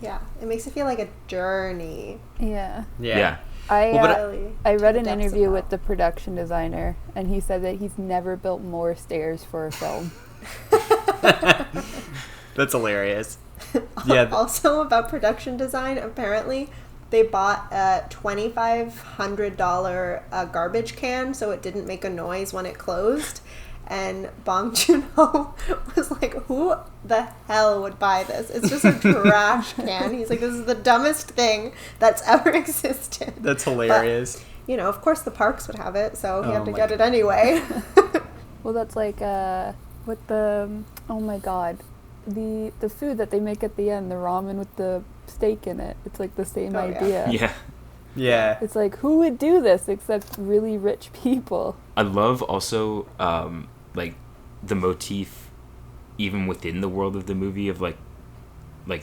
Yeah. It makes it feel like a journey.
Yeah.
Yeah.
Really,
I read
to
an
the depths of
interview
how-
with the production designer, and he said that he's never built more stairs for a film.
That's hilarious. Yeah.
Also about production design, apparently they bought a $2,500 garbage can so it didn't make a noise when it closed. And Bong Joon-ho was like, who the hell would buy this? It's just a trash can. He's like, this is the dumbest thing that's ever existed.
That's hilarious.
But, you know, of course the parks would have it, so he had to
my
get it anyway.
Well, that's like with the oh my god, the food that they make at the end, the ramen with the steak in it. It's like the same idea.
Yeah.
Yeah.
It's like, who would do this except really rich people?
I love also like the motif even within the world of the movie of like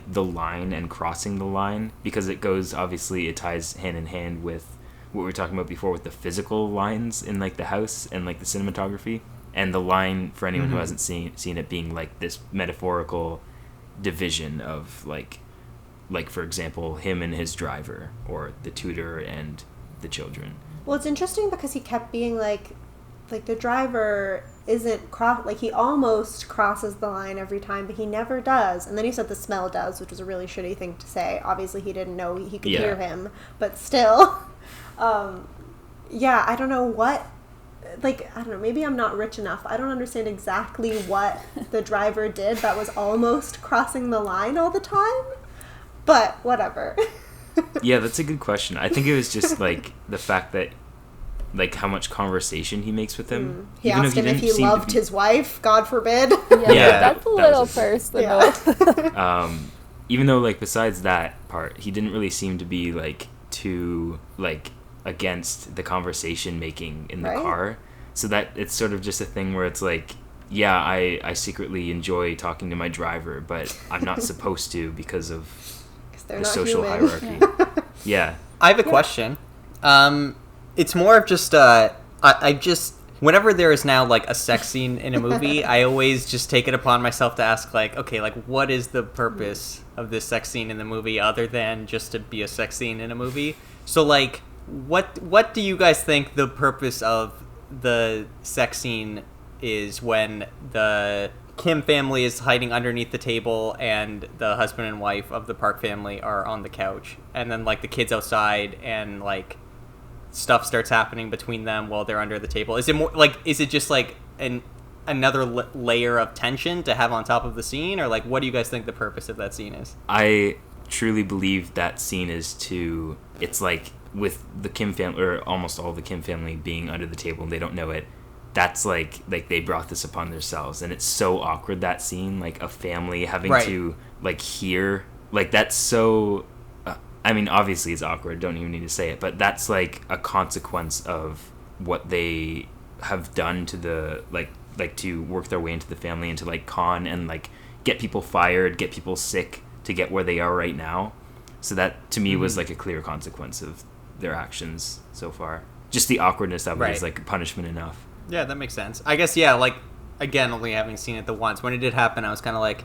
the line and crossing the line, because it goes, obviously it ties hand in hand with what we were talking about before with the physical lines in like the house and like the cinematography, and the line, for anyone who hasn't seen it, being like this metaphorical division of like for example him and his driver, or the tutor and the children.
Well, it's interesting because he kept being like the driver isn't like he almost crosses the line every time, but he never does. And then he said the smell does, which was a really shitty thing to say. Obviously he didn't know he could hear him, but still. Yeah, I don't know what, like, I don't know, maybe I'm not rich enough. I don't understand exactly what the driver did that was almost crossing the line all the time, but whatever.
Yeah, that's a good question. I think it was just like the fact that like how much conversation he makes with him.
He asked him if he loved his wife, God forbid.
Yeah, that's a little personal.
Yeah. Even though like besides that part, he didn't really seem to be like too like against the conversation making in the car. So that it's sort of just a thing where it's like, yeah, I secretly enjoy talking to my driver, but I'm not supposed to because of the social hierarchy. Yeah.
I have a question. It's more of just I just, whenever there is now like a sex scene in a movie, I always just take it upon myself to ask like, okay, like what is the purpose of this sex scene in the movie other than just to be a sex scene in a movie? So like, what do you guys think the purpose of the sex scene is when the Kim family is hiding underneath the table and the husband and wife of the Park family are on the couch, and then like the kids outside and like stuff starts happening between them while they're under the table? Is it more like, is it just like another layer of tension to have on top of the scene, or like what do you guys think the purpose of that scene is? I
truly believe that scene is to, it's like with the Kim family, or almost all the Kim family being under the table and they don't know it, that's like they brought this upon themselves, and it's so awkward, that scene, like a family having to like hear, like that's so I mean, obviously it's awkward, don't even need to say it, but that's like a consequence of what they have done to the like to work their way into the family and to like con and like get people fired, get people sick to get where they are right now. So that to me was like a clear consequence of their actions so far. Just the awkwardness of it is like punishment enough.
Yeah, that makes sense. I guess, yeah, like again, only having seen it the once, when it did happen, I was kind of like,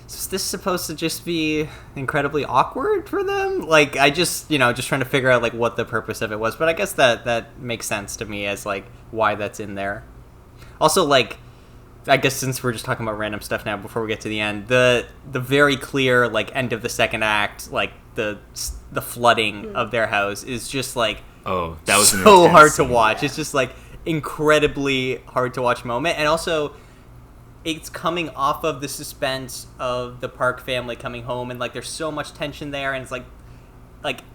is this supposed to just be incredibly awkward for them? Like, I just, just trying to figure out, like, what the purpose of it was. But I guess that makes sense to me as, like, why that's in there. Also, like, I guess since we're just talking about random stuff now before we get to the end, the very clear, like, end of the second act, like, the flooding of their house is just, like,
that was
so hard to watch. Yeah. It's just, like, incredibly hard to watch moment. And also, it's coming off of the suspense of the Park family coming home, and like there's so much tension there, and it's like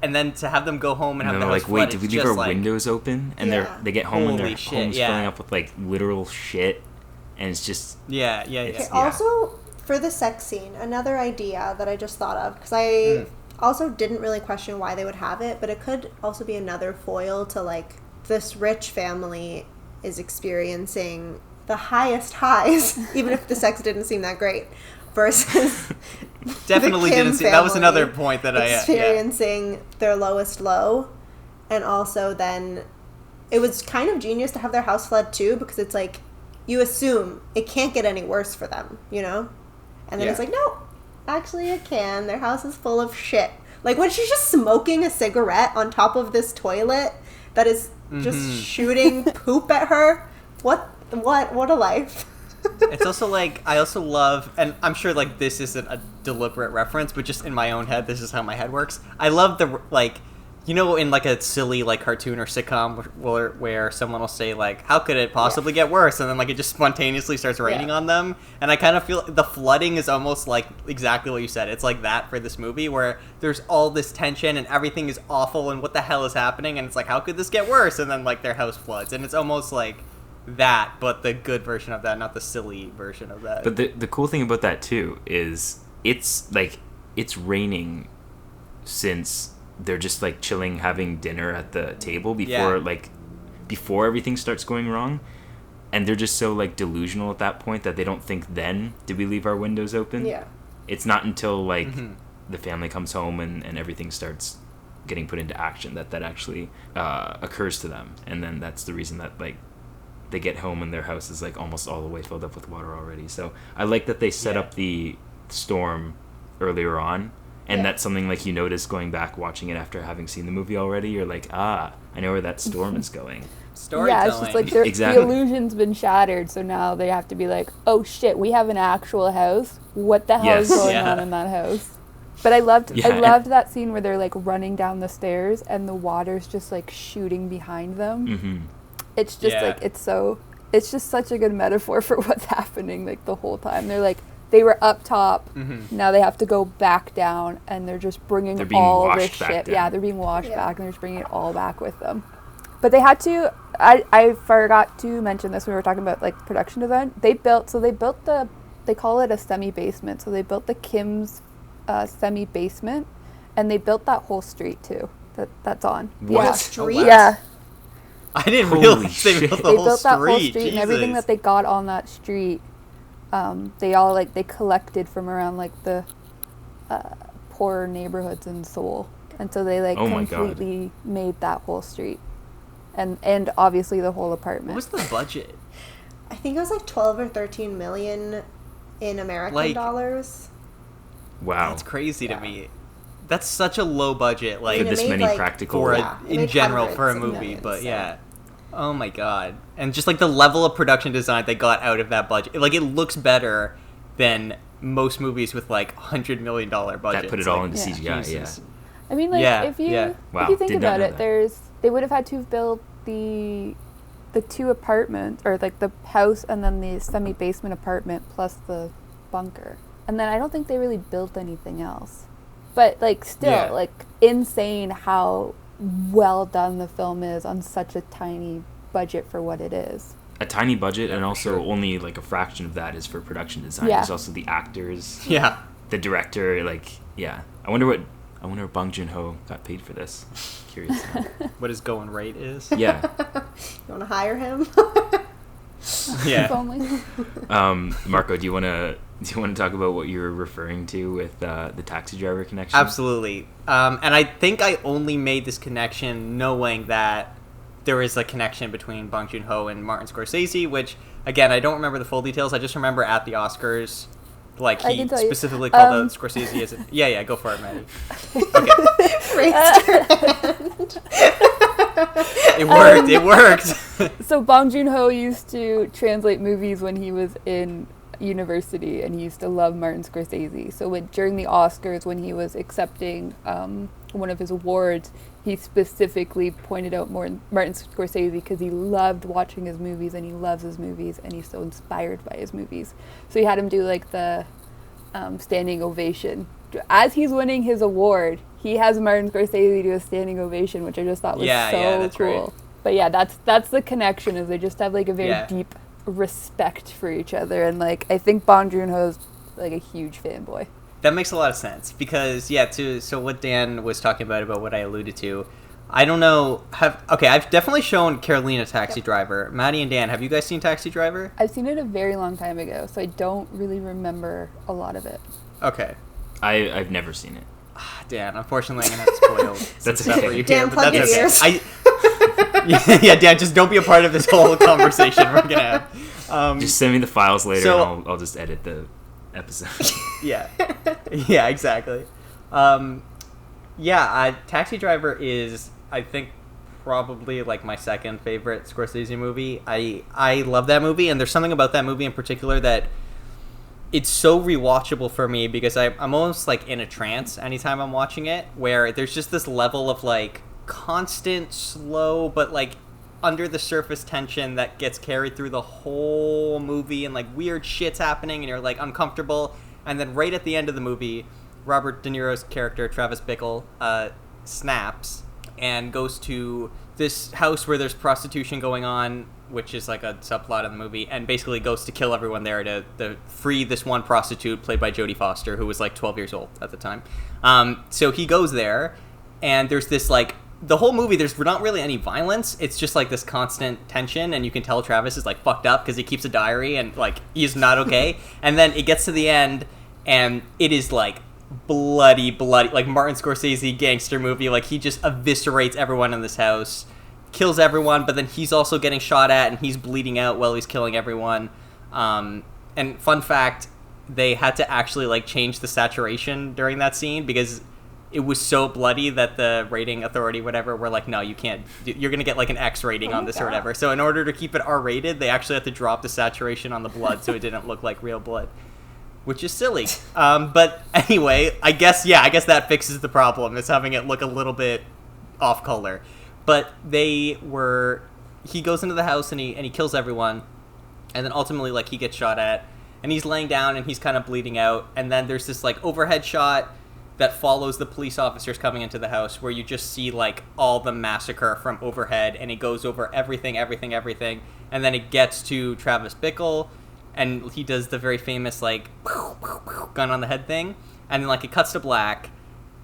and then to have them go home and have the house
like, wait, did we leave our windows open? And they get home and their home's filling up with like literal shit, and it's just
Okay, also, for the sex scene, another idea that I just thought of, because I also didn't really question why they would have it, but it could also be another foil to like this rich family is experiencing the highest highs, even if the sex didn't seem that great, versus
definitely didn't see. That was another point that I
experiencing their lowest low, and also then it was kind of genius to have their house flood too, because it's like you assume it can't get any worse for them, and then it's like, no, actually it can. Their house is full of shit. Like when she's just smoking a cigarette on top of this toilet that is just shooting poop at her. What a life.
It's also like, I also love, and I'm sure like this isn't a deliberate reference, but just in my own head, this is how my head works. I love the like you know, in like a silly like cartoon or sitcom where someone will say like, how could it possibly get worse, and then like it just spontaneously starts raining on them, and I kind of feel the flooding is almost like exactly what you said. It's like that for this movie, where there's all this tension and everything is awful and what the hell is happening, and it's like, how could this get worse, and then like their house floods, and it's almost like that, but the good version of that, not the silly version of that.
But the cool thing about that too is it's raining since they're just like chilling, having dinner at the table before everything starts going wrong, and they're just so like delusional at that point that they don't think, then did we leave our windows open?
Yeah.
It's not until like the family comes home and everything starts getting put into action that actually occurs to them, and then that's the reason that like they get home and their house is like almost all the way filled up with water already. So I like that they set up the storm earlier on. And that's something like you notice going back watching it after having seen the movie already. You're like, I know where that storm is going.
Storytelling.
Yeah, it's just like the illusion's been shattered, so now they have to be like, oh shit, we have an actual house. What the hell is going on in that house? But I loved that scene where they're like running down the stairs and the water's just like shooting behind them. Mm-hmm. It's just like it's just such a good metaphor for what's happening like the whole time. They're like, they were up top, now they have to go back down, and they're just bringing all of this shit. Yeah, they're being washed back, and they're just bringing it all back with them. But they had to, I forgot to mention this when we were talking about, like, production design. They call it a semi-basement, so they built the Kim's semi-basement, and they built that whole street, too, that's on.
What?
Yeah. Street?
Oh, wow.
Yeah.
I didn't realize they built the whole
built that whole
street.
street, and
Jesus.
everything that they got on that street. They all they collected from around like the poorer neighborhoods in Seoul, and so they completely made that whole street, and obviously the whole apartment.
What was the budget?
I think it was like 12 or 13 million in American dollars.
Wow,
that's crazy to me. That's such a low budget, like
for this many practical
in general for a movie,
millions,
but yeah. Oh my god. And just like the level of production design they got out of that budget. Like it looks better than most movies with like $100 million budgets.
That put it all into CGI,
Jesus.
I mean, like if you think about it, they would have had to have built the two apartments, or like the house and then the semi-basement apartment plus the bunker. And then I don't think they really built anything else. But like still like insane how well done the film is on such a tiny budget for what it is.
A tiny budget, and also only like a fraction of that is for production design. There's also the actors, the director. Like, I wonder what Bong Joon-ho got paid for this. Curious now.
What his going rate is.
Yeah.
You want to hire him?
Yeah.
If only.
Marco, do you want to talk about what you're referring to with the taxi driver connection?
Absolutely. And I think I only made this connection knowing that there is a connection between Bong Joon-ho and Martin Scorsese, which, again, I don't remember the full details. I just remember at the Oscars, like, he specifically called out Scorsese as a... Yeah, go for it, Maddie. Okay. It worked.
So Bong Joon-ho used to translate movies when he was in university, and he used to love Martin Scorsese. So during the Oscars, when he was accepting one of his awards, he specifically pointed out Martin Scorsese because he loved watching his movies, and he loves his movies, and he's so inspired by his movies. So he had him do like the standing ovation. As he's winning his award, he has Martin Scorsese do a standing ovation, which I just thought was so cool. Great. But yeah, that's the connection, is they just have like a very deep respect for each other, and like I think Bong Joon-ho's like a huge fanboy.
That makes a lot of sense because so what Dan was talking about what I alluded to, I don't know. I've definitely shown Carolina Taxi Driver. Maddie and Dan, have you guys seen Taxi Driver?
I've seen it a very long time ago, so I don't really remember a lot of it.
Okay.
I've never seen it.
Dan, unfortunately, I'm gonna have to spoil
that's
stuff for you
Dan,
here, but
plug
that's
your
okay.
ears.
Yeah, Dan, just don't be a part of this whole conversation we're gonna have.
Just send me the files later, and I'll just edit the episode.
Yeah, exactly. Taxi Driver is, I think, probably like my second favorite Scorsese movie. I love that movie, and there's something about that movie in particular that it's so rewatchable for me because I'm almost like in a trance anytime I'm watching it, where there's just this level of like constant, slow, but like under the surface tension that gets carried through the whole movie, and like weird shit's happening and you're like uncomfortable. And then right at the end of the movie, Robert De Niro's character, Travis Bickle, snaps and goes to this house where there's prostitution going on, which is like a subplot in the movie, and basically goes to kill everyone there to free this one prostitute played by Jodie Foster, who was like 12 years old at the time. So he goes there, and there's this like, the whole movie, there's not really any violence. It's just like this constant tension, and you can tell Travis is like fucked up because he keeps a diary and like he's not okay. And then it gets to the end, and it is like bloody, like Martin Scorsese gangster movie. Like he just eviscerates everyone in this house, kills everyone, but then he's also getting shot at and he's bleeding out while he's killing everyone. And fun fact, they had to actually like change the saturation during that scene because it was so bloody that the rating authority, whatever, were like, no, you can't. You're going to get like an X rating on this or whatever. So in order to keep it R-rated, they actually had to drop the saturation on the blood so it didn't look like real blood, which is silly. But anyway, I guess that fixes the problem, is having it look a little bit off color. But he goes into the house and he kills everyone. And then ultimately, like, he gets shot at and he's laying down and he's kind of bleeding out. And then there's this like overhead shot that follows the police officers coming into the house, where you just see like all the massacre from overhead, and it goes over everything, and then it gets to Travis Bickle, and he does the very famous like gun on the head thing, and then like it cuts to black,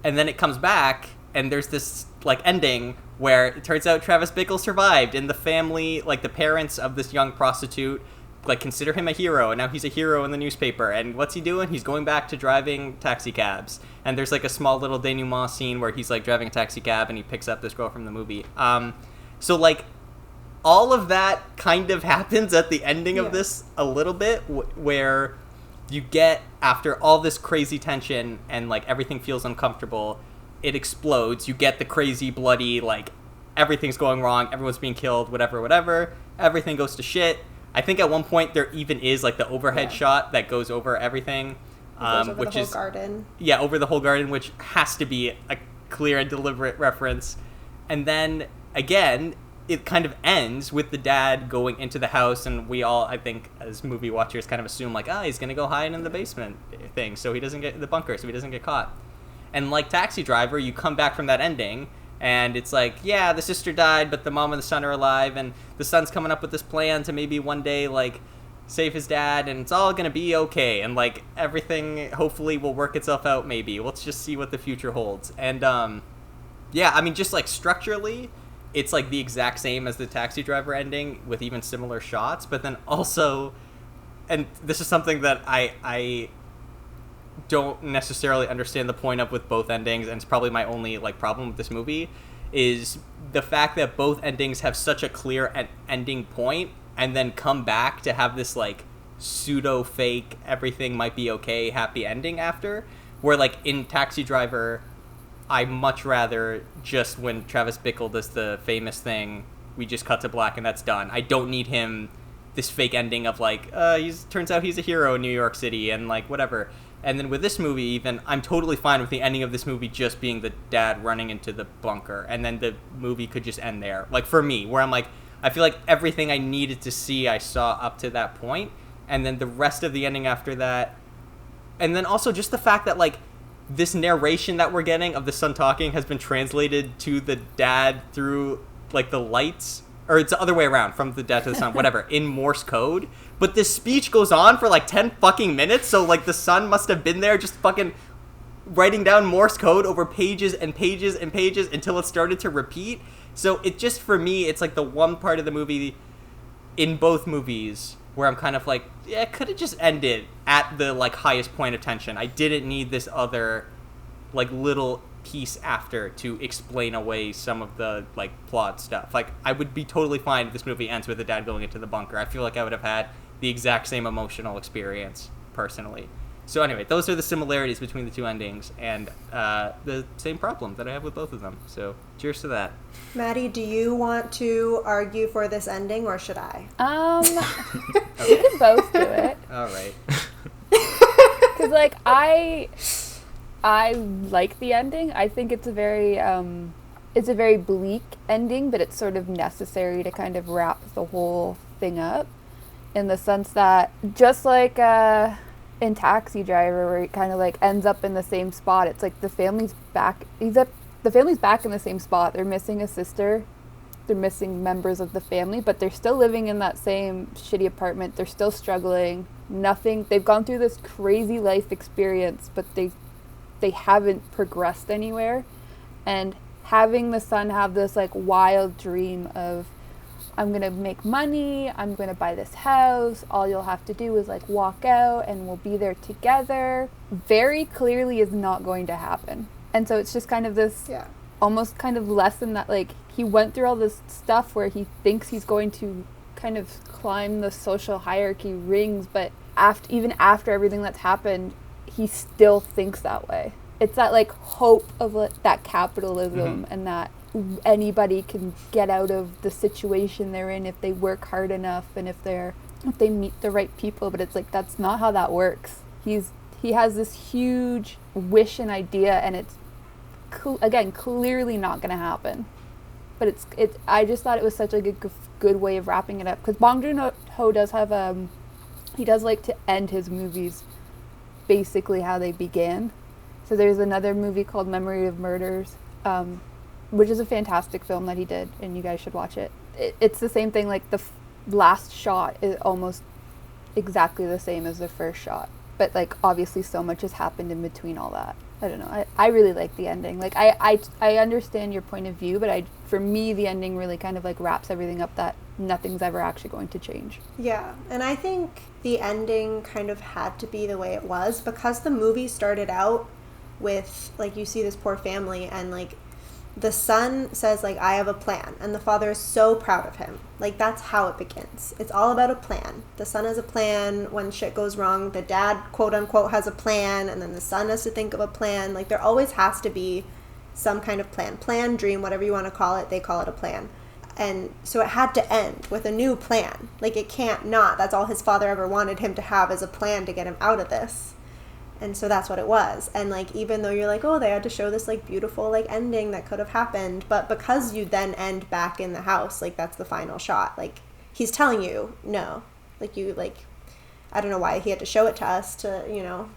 and then it comes back, and there's this like ending where it turns out Travis Bickle survived, and the family, like the parents of this young prostitute, like consider him a hero, and now he's a hero in the newspaper. And what's he doing? He's going back to driving taxi cabs. And there's like a small little denouement scene where he's like driving a taxi cab and he picks up this girl from the movie. So like all of that kind of happens at the ending of this a little bit, where you get, after all this crazy tension and like everything feels uncomfortable, it explodes. You get the crazy bloody, like everything's going wrong, everyone's being killed, whatever, everything goes to shit. I think at one point there even is like the overhead shot that goes over everything,
over the whole garden.
Yeah, over the whole garden, which has to be a clear and deliberate reference. And then again, it kind of ends with the dad going into the house, and we all, I think, as movie watchers, kind of assume like, he's gonna go hide in the basement thing, so he doesn't get the bunker, so he doesn't get caught. And like Taxi Driver, you come back from that ending, and it's like, yeah, the sister died, but the mom and the son are alive, and the son's coming up with this plan to maybe one day, like, save his dad, and it's all gonna be okay, and, like, everything hopefully will work itself out, maybe. Let's just see what the future holds. And, yeah, I mean, just, like, structurally, it's, like, the exact same as the Taxi Driver ending, with even similar shots, but then also, and this is something that I don't necessarily understand the point of with both endings, and it's probably my only like problem with this movie, is the fact that both endings have such a clear ending point and then come back to have this like pseudo fake everything might be okay happy ending after, where like in Taxi Driver I much rather just, when Travis Bickle does the famous thing, we just cut to black and that's done. I don't need him this fake ending of like turns out he's a hero in New York City and like whatever. And then with this movie, even, I'm totally fine with the ending of this movie just being the dad running into the bunker, and then the movie could just end there. Like, for me, where I'm like, I feel like everything I needed to see, I saw up to that point, and then the rest of the ending after that. And then also just the fact that, like, this narration that we're getting of the son talking has been translated to the dad through, like, the lights, or it's the other way around, from the dad to the son, whatever, in Morse code. But this speech goes on for like 10 fucking minutes, so like the son must have been there just fucking writing down Morse code over pages and pages and pages until it started to repeat. So it just, for me, it's like the one part of the movie in both movies where I'm kind of like, yeah, it could have just ended at the like highest point of tension. I didn't need this other like little piece after to explain away some of the like plot stuff. Like, I would be totally fine if this movie ends with the dad going into the bunker. I feel like I would have had the exact same emotional experience personally. So anyway, those are the similarities between the two endings, and the same problem that I have with both of them. So cheers to that.
Maddie, do you want to argue for this ending, or should I?
We can both do it.
All right.
Because like I like the ending. I think it's a very it's a very bleak ending, but it's sort of necessary to kind of wrap the whole thing up, in the sense that just like in Taxi Driver, where he kind of like ends up in the same spot, it's like the family's back. The family's back in the same spot. They're missing a sister. They're missing members of the family, but they're still living in that same shitty apartment. They're still struggling. Nothing. They've gone through this crazy life experience, but they haven't progressed anywhere. And having the son have this like wild dream of, I'm going to make money, I'm going to buy this house, all you'll have to do is like walk out and we'll be there together, very clearly is not going to happen. And so it's just kind of this almost kind of lesson that like he went through all this stuff where he thinks he's going to kind of climb the social hierarchy rings, but even after everything that's happened, he still thinks that way. It's that like hope of that capitalism and that anybody can get out of the situation they're in if they work hard enough and if they meet the right people. But it's like, that's not how that works. He has this huge wish and idea, and it's again clearly not going to happen. But it's I just thought it was such like a good way of wrapping it up, because Bong Joon-ho does have he does like to end his movies basically how they began. So there's another movie called Memory of Murders, which is a fantastic film that he did, and you guys should watch it. It's the same thing, like the last shot is almost exactly the same as the first shot. But like obviously so much has happened in between all that. I don't know. I really like the ending. Like I understand your point of view, but for me the ending really kind of like wraps everything up, that nothing's ever actually going to change.
Yeah, and I think the ending kind of had to be the way it was because the movie started out with like, you see this poor family and like the son says like, I have a plan, and the father is so proud of him. Like that's how it begins. It's all about a plan. The son has a plan. When shit goes wrong, the dad quote unquote has a plan, and then the son has to think of a plan. Like there always has to be some kind of plan, dream, whatever you want to call it. They call it a plan. And so it had to end with a new plan. Like it can't not. That's all his father ever wanted him to have, is a plan to get him out of this. And so that's what it was. And like, even though you're like, oh, they had to show this like beautiful like ending that could have happened, but because you then end back in the house, like that's the final shot. Like he's telling you no. Like you like, I don't know why he had to show it to us to, you know,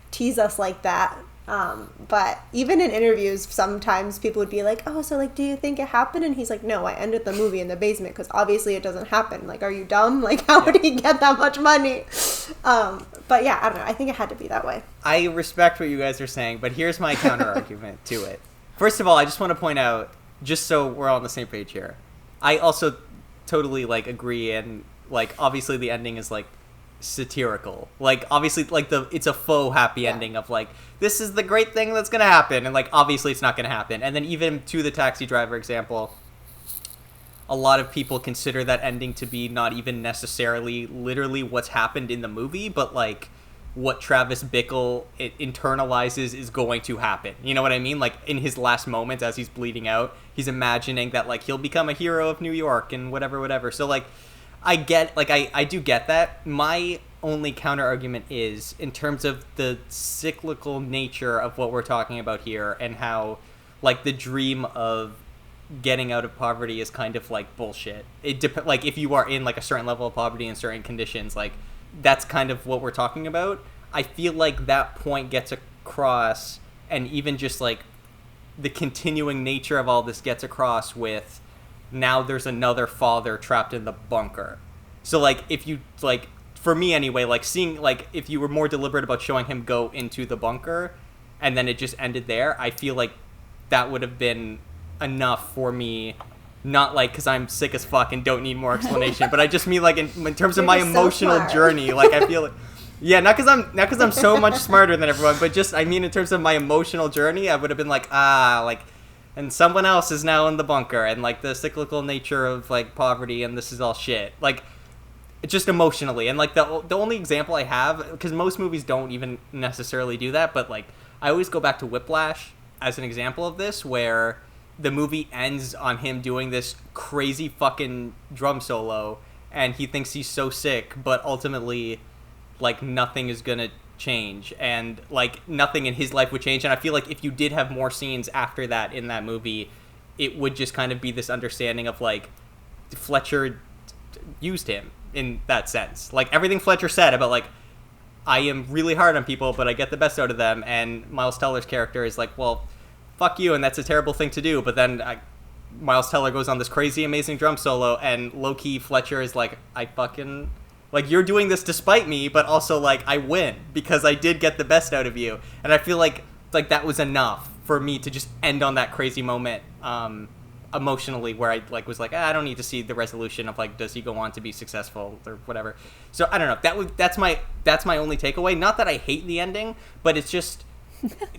tease us like that. But even in interviews, sometimes people would be like, oh, so like, do you think it happened? And he's like, no, I ended the movie in the basement because obviously it doesn't happen. Like, are you dumb? Like, how would he get that much money? But yeah, I don't know. I think it had to be that way.
I respect what you guys are saying, but here's my counter argument to it. First of all, I just want to point out, just so we're all on the same page here, I also totally like agree, and like obviously the ending is like satirical. Like obviously like it's a faux happy ending of like, this is the great thing that's gonna happen, and like obviously it's not gonna happen. And then even to the Taxi Driver example, a lot of people consider that ending to be not even necessarily literally what's happened in the movie, but like what Travis Bickle internalizes is going to happen. You know what I mean? Like in his last moments as he's bleeding out, he's imagining that like he'll become a hero of New York and whatever. So like I do get that. My only counter argument is in terms of the cyclical nature of what we're talking about here, and how like the dream of getting out of poverty is kind of like bullshit. Like if you are in like a certain level of poverty and certain conditions, like that's kind of what we're talking about. I feel like that point gets across, and even just like the continuing nature of all this gets across with, now there's another father trapped in the bunker. So like if you like, for me anyway, like seeing like if you were more deliberate about showing him go into the bunker and then it just ended there, I feel like that would have been enough for me. Not like because I'm sick as fuck and don't need more explanation, but I just mean like in terms of my emotional journey. Like I feel like, yeah, not because I'm so much smarter than everyone, but just I mean in terms of my emotional journey, I would have been like, like, and someone else is now in the bunker, and like the cyclical nature of like poverty, and this is all shit. Like just emotionally, and like the only example I have, because most movies don't even necessarily do that, but like I always go back to Whiplash as an example of this, where the movie ends on him doing this crazy fucking drum solo, and he thinks he's so sick, but ultimately, like, nothing is gonna change, and, like, nothing in his life would change. And I feel like if you did have more scenes after that in that movie, it would just kind of be this understanding of, like, Fletcher used him in that sense. Like, everything Fletcher said about, like, I am really hard on people, but I get the best out of them, and Miles Teller's character is like, well, fuck you, and that's a terrible thing to do, but then Miles Teller goes on this crazy, amazing drum solo, and low-key Fletcher is like, I fucking... Like, you're doing this despite me, but also, like, I win, because I did get the best out of you. And I feel like that was enough for me to just end on that crazy moment, emotionally, where I, like, was like, I don't need to see the resolution of, like, does he go on to be successful, or whatever. So, I don't know, that's my only takeaway. Not that I hate the ending, but it's just,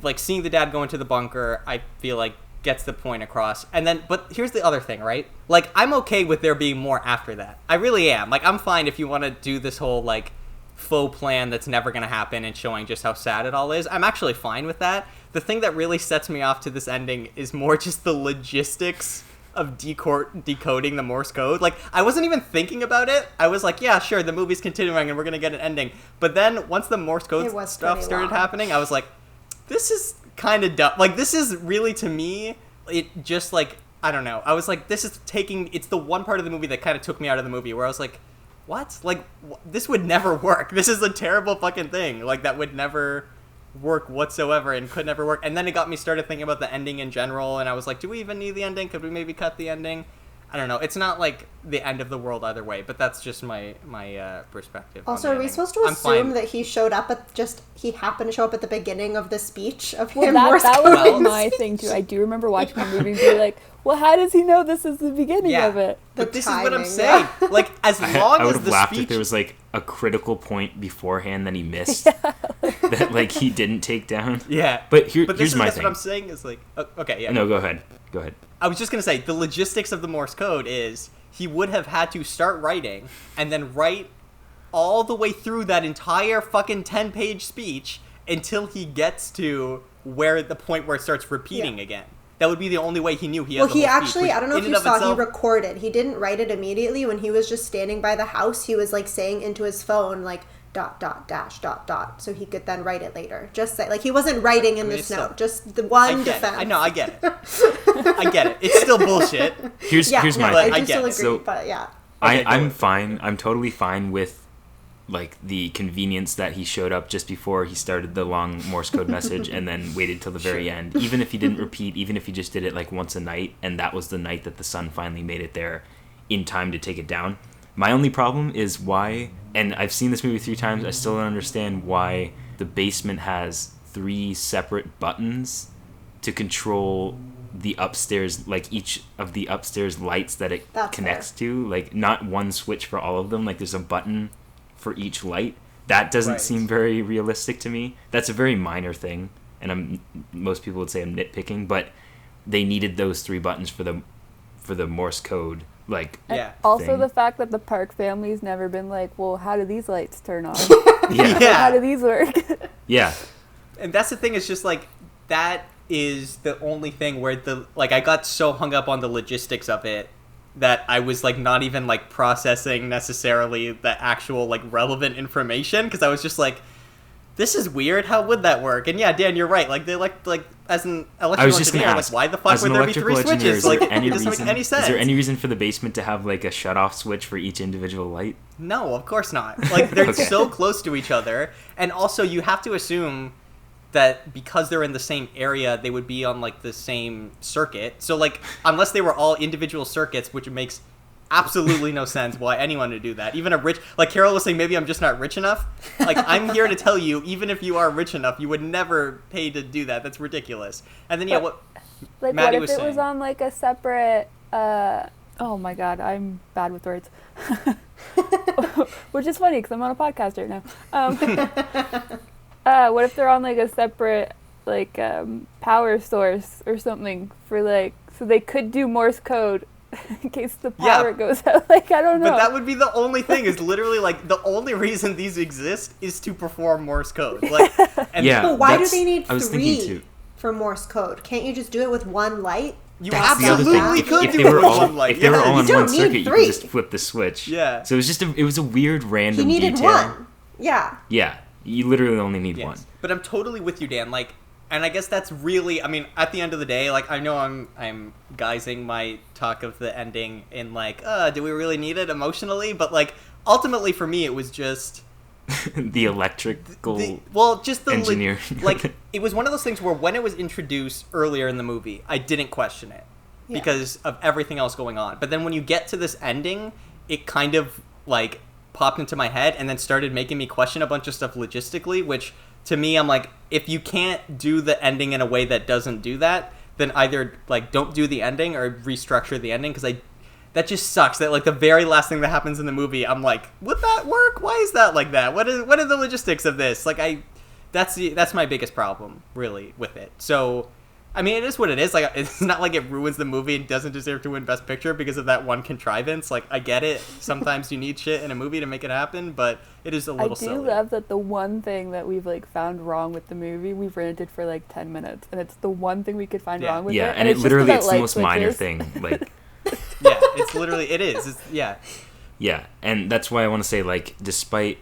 like, seeing the dad go into the bunker, I feel like, gets the point across. And then, but here's the other thing, right? Like, I'm okay with there being more after that. I really am. Like, I'm fine if you want to do this whole, like, faux plan that's never going to happen and showing just how sad it all is. I'm actually fine with that. The thing that really sets me off to this ending is more just the logistics of decoding the Morse code. Like, I wasn't even thinking about it. I was like, yeah, sure, the movie's continuing and we're going to get an ending. But then, once the Morse code stuff started happening, I was like, this is kind of dumb. Like, this is really, to me, it just, like, I don't know. I was like, it's the one part of the movie that kind of took me out of the movie, where I was like, what? Like, this would never work. This is a terrible fucking thing. Like, that would never work whatsoever and could never work. And then it got me started thinking about the ending in general, and I was like, do we even need the ending? Could we maybe cut the ending? I don't know. It's not, like, the end of the world either way, but that's just my perspective.
Also, are we supposed to assume that he showed up he happened to show up at the beginning of the speech of him?
That was like my thing, too. I do remember watching the movie and be like, well, how does he know this is the beginning of it?
But this is what I'm saying. Yeah. Like, as long as the speech... I would have laughed
if there was, like, a critical point beforehand that he missed that, like, he didn't take down.
Yeah.
But here's my thing.
What I'm saying is, like... Okay, yeah.
No, go ahead.
I was just going to say, the logistics of the Morse code is he would have had to start writing and then write all the way through that entire fucking 10-page speech until he gets to the point where it starts repeating again. That would be the only way he knew he had the whole
actually,
speech,
I don't know if you saw, he recorded. He didn't write it immediately. When he was just standing by the house, he was, like, saying into his phone, like, ... so he could then write it later. Just say, like, he wasn't writing in this note. Just the one defense.
I know, I get it. I get it. It's still bullshit.
Here's my thing.
I do still agree, but yeah.
I'm fine. I'm totally fine with, like, the convenience that he showed up just before he started the long Morse code message and then waited till the very end. Even if he didn't repeat, even if he just did it, like, once a night, and that was the night that the sun finally made it there in time to take it down. My only problem is why, and I've seen this movie 3 times, I still don't understand why the basement has 3 separate buttons to control the upstairs, like, each of the upstairs lights that it connects to. Like, not one switch for all of them. Like, there's a button for each light. That doesn't seem very realistic to me. That's a very minor thing, and most people would say I'm nitpicking, but they needed those 3 buttons for the Morse code. Like,
also the fact that the Park family's never been like, well, how do these lights turn on? How do these work?
Yeah.
And that's the thing, is just, like, that is the only thing where I got so hung up on the logistics of it that I was, like, not even, like, processing necessarily the actual, like, relevant information, because I was just like, this is weird, how would that work? And yeah, Dan, you're right, like, they like as an electrical engineer, like, why the fuck would there be 3 switches? Like, it doesn't make any sense.
Is there any reason for the basement to have, like, a shut-off switch for each individual light?
No, of course not. Like, they're so close to each other, and also you have to assume that because they're in the same area, they would be on, like, the same circuit. So, like, unless they were all individual circuits, which makes absolutely no sense why anyone would do that. Even a rich, like Carol was saying, maybe I'm just not rich enough. Like, I'm here to tell you, even if you are rich enough, you would never pay to do that. That's ridiculous. And then, what Maddie was saying.
What if it was on, like, a separate, oh my god, I'm bad with words. Which is funny, because I'm on a podcast right now. What if they're on, like, a separate, like, power source or something for, like, so they could do Morse code in case the power goes out. Like, I don't know.
But that would be the only thing, is literally, like, the only reason these exist is to perform Morse code. Like, and
but why do they need 3 for Morse code? Can't you just do it with 1 light?
You absolutely could do it with 1 light.
If they were all on one circuit, you could just flip the switch.
Yeah.
So it was a weird random detail.
He needed 1. Yeah.
Yeah. You literally only need 1.
But I'm totally with you, Dan. Like, And I guess that's really, I mean, at the end of the day, like, I know I'm guising my talk of the ending in, like, do we really need it emotionally? But, like, ultimately for me, it was just...
the electrical
just the
engineer.
Like, it was one of those things where when it was introduced earlier in the movie, I didn't question it because of everything else going on. But then when you get to this ending, it kind of, like, popped into my head and then started making me question a bunch of stuff logistically, which... To me, I'm like, if you can't do the ending in a way that doesn't do that, then either, like, don't do the ending or restructure the ending, because that just sucks. That, like, the very last thing that happens in the movie, I'm like, would that work? Why is that like that? What are the logistics of this? Like, that's my biggest problem, really, with it. So, I mean, it is what it is. Like, it's not like it ruins the movie and doesn't deserve to win Best Picture because of that one contrivance. Like, I get it. Sometimes you need shit in a movie to make it happen, but it is a little silly.
I do love that the one thing that we've, like, found wrong with the movie, we've ranted for, like, 10 minutes, and it's the one thing we could find wrong with it.
Yeah, and it literally, it's the most minor
switches.
thing. Like,
yeah, it's literally, it is. Yeah,
and that's why I want to say, like, despite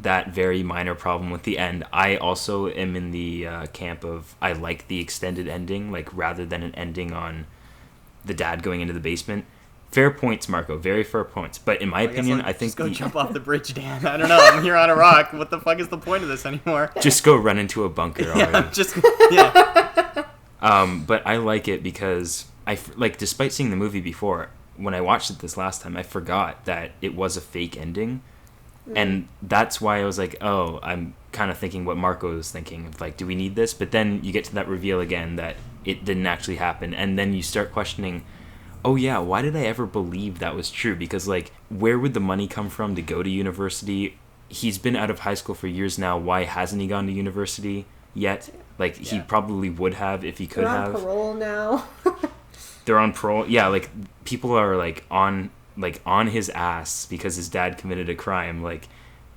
that very minor problem with the end, I also am in the camp of I like the extended ending, like, rather than an ending on the dad going into the basement. Fair points, Marco. Very fair points. But in my opinion, I think...
Just go jump off the bridge, Dan. I don't know. I'm here on a rock. What the fuck is the point of this anymore?
Just go run into a bunker already. But I like it because, despite seeing the movie before, when I watched it this last time, I forgot that it was a fake ending. And that's why I was like, oh, I'm kind of thinking what Marco was thinking. Like, do we need this? But then you get to that reveal again that it didn't actually happen. And then you start questioning, oh yeah, why did I ever believe that was true? Because, like, where would the money come from to go to university? He's been out of high school for years now. Why hasn't he gone to university yet? Like, he probably would have if he could have.
They're on parole now.
They're on parole. Yeah, like, people are, like, on his ass because his dad committed a crime. Like,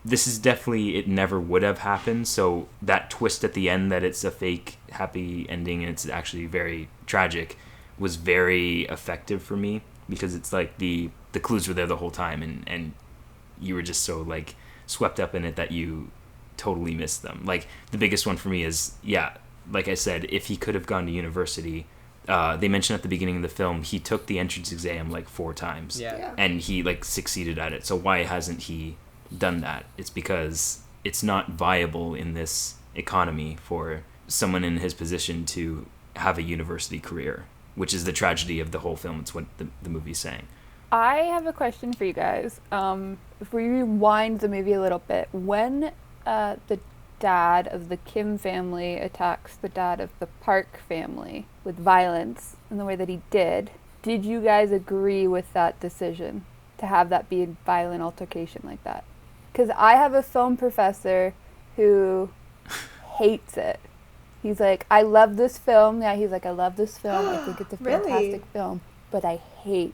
this is definitely, it never would have happened. So that twist at the end that it's a fake happy ending and it's actually very tragic was very effective for me, because it's like the clues were there the whole time, and you were just so, like, swept up in it that you totally missed them. Like, the biggest one for me is, like I said, if he could have gone to university, they mentioned at the beginning of the film he took the entrance exam like 4 times, and he, like, succeeded at it. So why hasn't he done that? It's because it's not viable in this economy for someone in his position to have a university career, which is the tragedy of the whole film. It's what the movie's saying.
I have a question for you guys. If we rewind the movie a little bit, when the dad of the Kim family attacks the dad of the Park family with violence in the way that he did you guys agree with that decision to have that be a violent altercation like that? Because I have a film professor who hates it. He's like, I love this film. Yeah, he's like, I love this film. I think it's a fantastic film. But I hate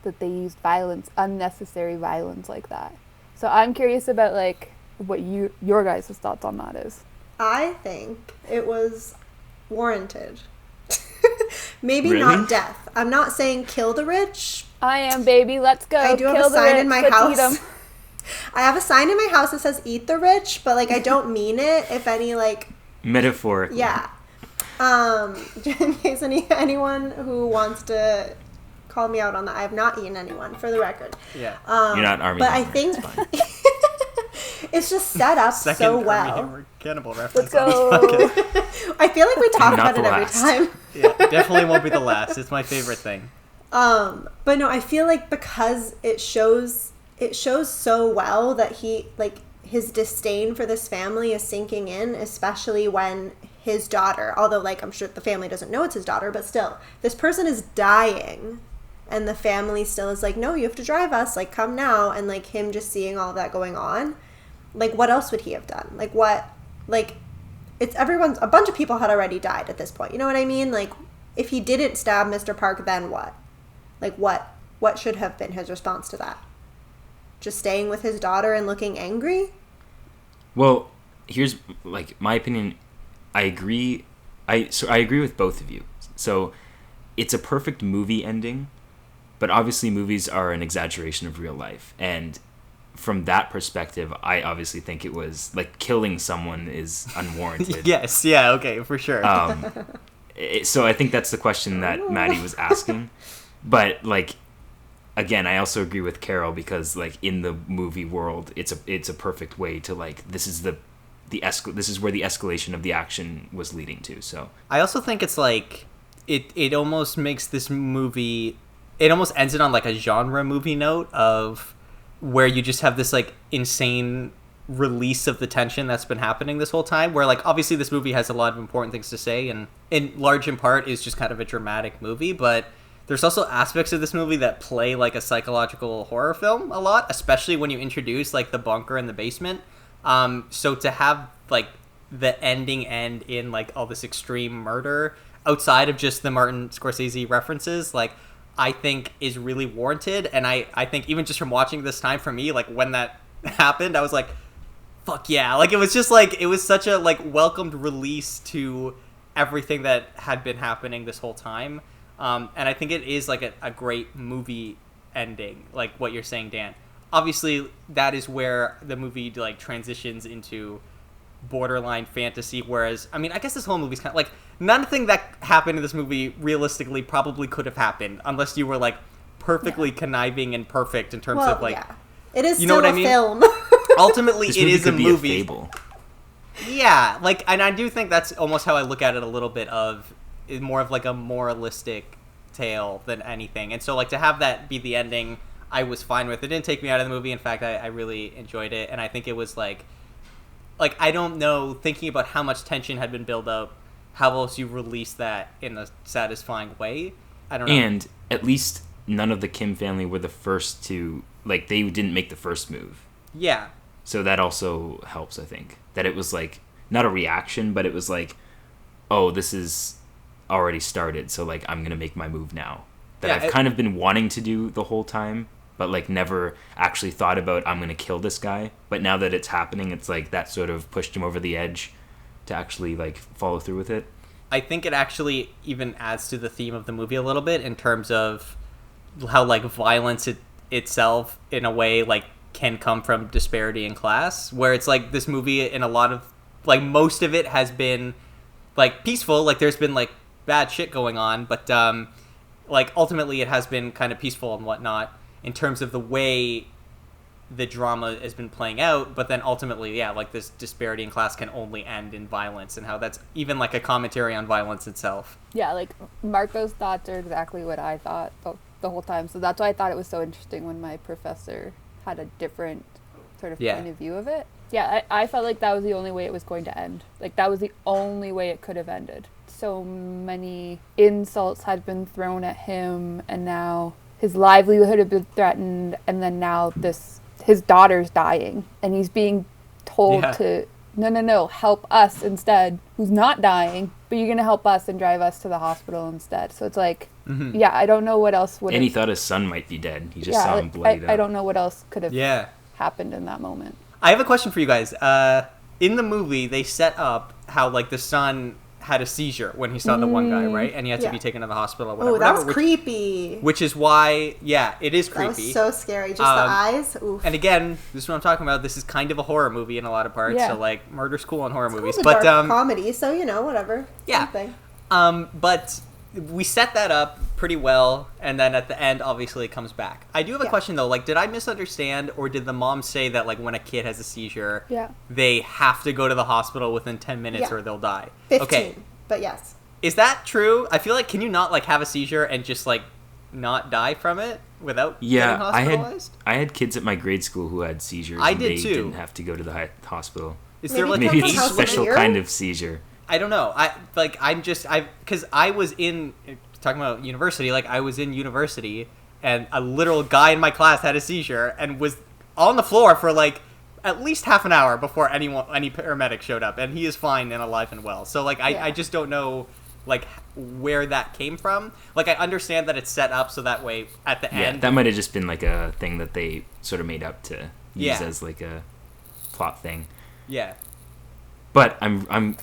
that they used violence, unnecessary violence like that. So I'm curious about, like, what your guys' thoughts on that is.
I think it was warranted. Maybe
really?
Not death. I'm not saying kill the rich.
I am, baby. Let's go.
I do have
kill
a sign
rich,
in my
let's
house.
eat 'em.
I have a sign in my house that says "Eat the rich," but, like, I don't mean it. If any, like,
metaphorically.
Yeah. In case anyone who wants to call me out on that, I have not eaten anyone, for the record.
Yeah.
You're not Army
But
Hammer,
I think
it's fine.
it's just set up
Second
so
Armie
well.
Hammer cannibal reference.
Let's go.
I feel like we talk
Not
about it
the
every
last.
time.
Yeah, definitely won't be the last. It's my favorite thing.
But no, I feel like because it shows so well that he, like, his disdain for this family is sinking in, especially when his daughter, although, like, I'm sure the family doesn't know it's his daughter, but still, this person is dying, and the family still is like, no, you have to drive us, like, come now, and, like, him just seeing all that going on, like, what else would he have done? Like, what, like, it's a bunch of people had already died at this point, you know what I mean? Like, if he didn't stab Mr. Park, then what? Like, what should have been his response to that? Just staying with his daughter and looking angry?
Well, here's, like, my opinion. I agree. I agree with both of you. So it's a perfect movie ending, but obviously movies are an exaggeration of real life. And from that perspective, I obviously think it was like killing someone is unwarranted.
Yes, yeah, okay, for sure.
So I think that's the question that Maddie was asking. But like, again, I also agree with Carol because like in the movie world, it's a perfect way to like this is where the escalation of the action was leading to. So
I also think it's like it almost makes this movie. It almost ends it on like a genre movie note of where you just have this like insane release of the tension that's been happening this whole time, where like obviously this movie has a lot of important things to say and in large in part is just kind of a dramatic movie, but there's also aspects of this movie that play like a psychological horror film a lot, especially when you introduce like the bunker in the basement. So to have like the ending end in like all this extreme murder outside of just the Martin Scorsese references, like I think is really warranted. And I think even just from watching this time, for me, like when that happened, I was like, fuck yeah. Like it was just like, it was such a like welcomed release to everything that had been happening this whole time. And I think it is like a great movie ending, like what you're saying, Dan. Obviously, that is where the movie like transitions into borderline fantasy, whereas, I mean, I guess this whole movie's kind of like, nothing that happened in this movie realistically probably could have happened unless you were like perfectly conniving and perfect in terms of like...
Yeah. It is
you know
still
what I mean?
Film.
Ultimately,
this
it
movie
is a
could be
movie.
A fable.
Yeah, like, and I do think that's almost how I look at it a little bit of, is more of like a moralistic tale than anything. And so like to have that be the ending, I was fine with. It didn't take me out of the movie. In fact, I really enjoyed it. And I think it was like, I don't know, thinking about how much tension had been built up, how else you release that in a satisfying way. I don't know.
And at least none of the Kim family were the first to, like, they didn't make the first move.
Yeah.
So that also helps, I think. That it was like, not a reaction, but it was like, oh, this is already started, so like I'm gonna make my move now. That
Yeah,
I've kind of been wanting to do the whole time, but like never actually thought about I'm gonna kill this guy. But now that it's happening, it's like that sort of pushed him over the edge to actually like follow through with it.
I think it actually even adds to the theme of the movie a little bit in terms of how like violence itself in a way like can come from disparity in class, where it's like this movie in a lot of like most of it has been like peaceful, like there's been like bad shit going on, but like ultimately it has been kind of peaceful and whatnot in terms of the way the drama has been playing out, but then ultimately, yeah, like this disparity in class can only end in violence, and how that's even like a commentary on violence itself.
Yeah, like Marco's thoughts are exactly what I thought the whole time, so that's why I thought it was so interesting when my professor had a different sort of point of view of it. Yeah, I felt like that was the only way it was going to end. Like that was the only way it could have ended. So many insults had been thrown at him, and now his livelihood had been threatened, and then now his daughter's dying, and he's being told to no, help us instead, who's not dying, but you're gonna help us and drive us to the hospital instead. So it's like, yeah, I don't know what else would.
And he thought his son might be dead. He just saw him bloodied up.
I don't know what else could have happened in that moment.
I have a question for you guys. In the movie, they set up how like the son had a seizure when he saw the one guy, right? And he had to be taken to the hospital or whatever.
Oh, that was creepy.
Which is why, it is creepy.
That was so scary. Just the eyes. Oof.
And again, this is what I'm talking about. This is kind of a horror movie in a lot of parts. Yeah. So, like, murder's cool in horror movies.
It's a dark comedy, so, whatever.
Yeah.
Something.
But we set that up pretty well, and then at the end, obviously, it comes back. I do have a question, though. Like, did I misunderstand, or did the mom say that, like, when a kid has a seizure, they have to go to the hospital within 10 minutes or they'll die?
15.
Okay.
But yes.
Is that true? I feel like, can you not like have a seizure and just like not die from it without getting hospitalized?
I had kids at my grade school who had seizures.
I did too.
They didn't have to go to the hospital.
Is there like
maybe it's a special kind of seizure?
I don't know. Because I was in talking about university. Like I was in university, and a literal guy in my class had a seizure and was on the floor for like at least half an hour before any paramedic showed up, and he is fine and alive and well. So like I just don't know like where that came from. Like I understand that it's set up so that way at the end.
That might have just been like a thing that they sort of made up to use as like a plot thing.
Yeah.
But I'm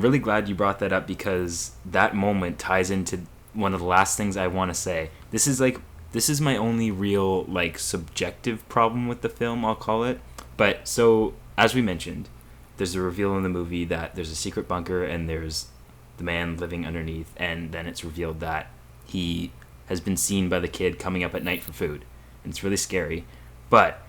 really glad you brought that up, because that moment ties into one of the last things I want to say. This is like this is my only real, like, subjective problem with the film, I'll call it. But, so, as we mentioned, there's a reveal in the movie that there's a secret bunker and there's the man living underneath, and then it's revealed that he has been seen by the kid coming up at night for food. And it's really scary. But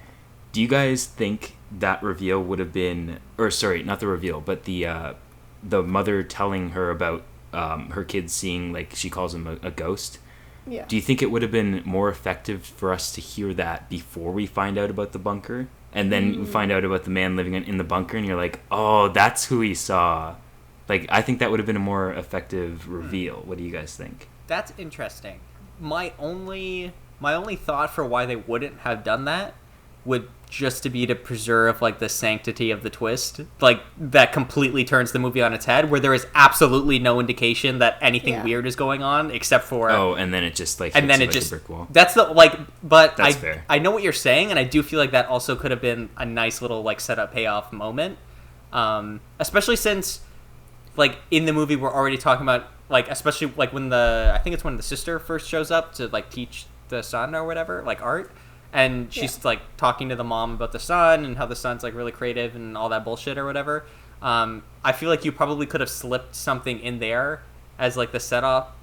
do you guys think that reveal would have been, or sorry, not the reveal, but the mother telling her about her kid seeing, like, she calls him a ghost?
Yeah.
Do you think it would have been more effective for us to hear that before we find out about the bunker? And then we find out about the man living in the bunker, and you're like, oh, that's who he saw. Like, I think that would have been a more effective reveal. What do you guys think?
That's interesting. My only thought for why they wouldn't have done that would just to be to preserve, like, the sanctity of the twist. Like, that completely turns the movie on its head, where there is absolutely no indication that anything weird is going on, except for...
Oh, and then it just, like,
and then it
like
just...
a brick wall.
That's the, like... But
that's fair.
I know what you're saying, and I do feel like that also could have been a nice little, like, setup payoff moment. Especially since, like, in the movie we're already talking about, like, especially, like, when I think it's when the sister first shows up to, like, teach the son or whatever, like, art. And she's, like, talking to the mom about the son and how the son's, like, really creative and all that bullshit or whatever. I feel like you probably could have slipped something in there as, like, the setup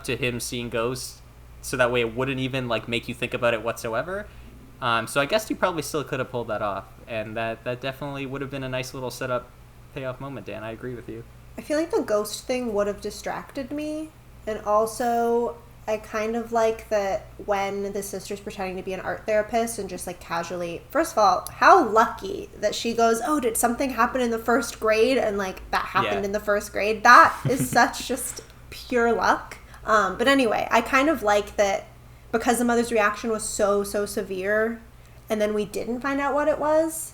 to him seeing ghosts, so that way it wouldn't even, like, make you think about it whatsoever. So I guess you probably still could have pulled that off. And that definitely would have been a nice little setup payoff moment, Dan. I agree with you.
I feel like the ghost thing would have distracted me. And also... I kind of like that when the sister's pretending to be an art therapist and just, like, casually... First of all, how lucky that she goes, oh, did something happen in the first grade? And, like, that happened in the first grade. That is such just pure luck. But anyway, I kind of like that because the mother's reaction was so severe and then we didn't find out what it was,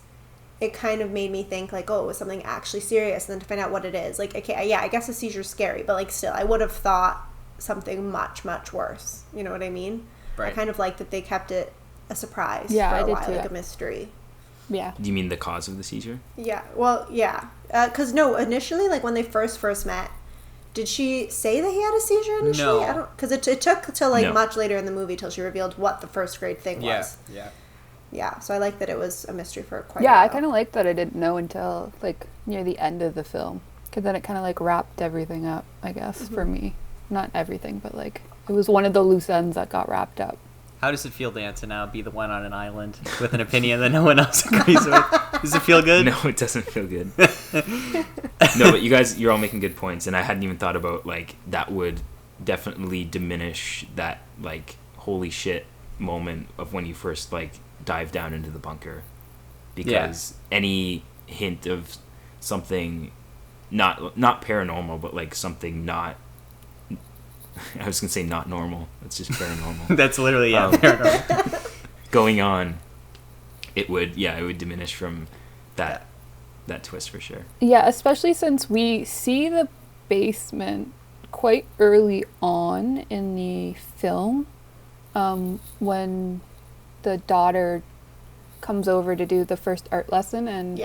it kind of made me think, like, oh, it was something actually serious, and then to find out what it is. Like, okay, yeah, I guess a seizure's scary, but, like, still, I would have thought... something much worse, you know what I mean? Right. I kind of like that they kept it a surprise for a while, like a mystery.
Yeah.
Do you mean the cause of the seizure?
Yeah, well, yeah, because no, initially, like, when they first met, did she say that he had a seizure initially?
No.
I don't, because it took till, like, much later in the movie till she revealed what the first grade thing was. Yeah, so I like that it was a mystery for quite a while.
I kind of like that I didn't know until, like, near the end of the film, because then it kind of, like, wrapped everything up, I guess, for me. Not everything, but, like, it was one of the loose ends that got wrapped up.
How does it feel, Dan, to now be the one on an island with an opinion that no one else agrees with? Does it feel good?
No, it doesn't feel good. No, but you guys, you're all making good points, and I hadn't even thought about, like, that would definitely diminish that, like, holy shit moment of when you first, like, dive down into the bunker. Because any hint of something not paranormal, but, like, something not... I was going to say not normal. It's just paranormal.
That's literally, paranormal.
Going on, it would diminish from that twist for sure.
Yeah, especially since we see the basement quite early on in the film, when the daughter comes over to do the first art lesson, and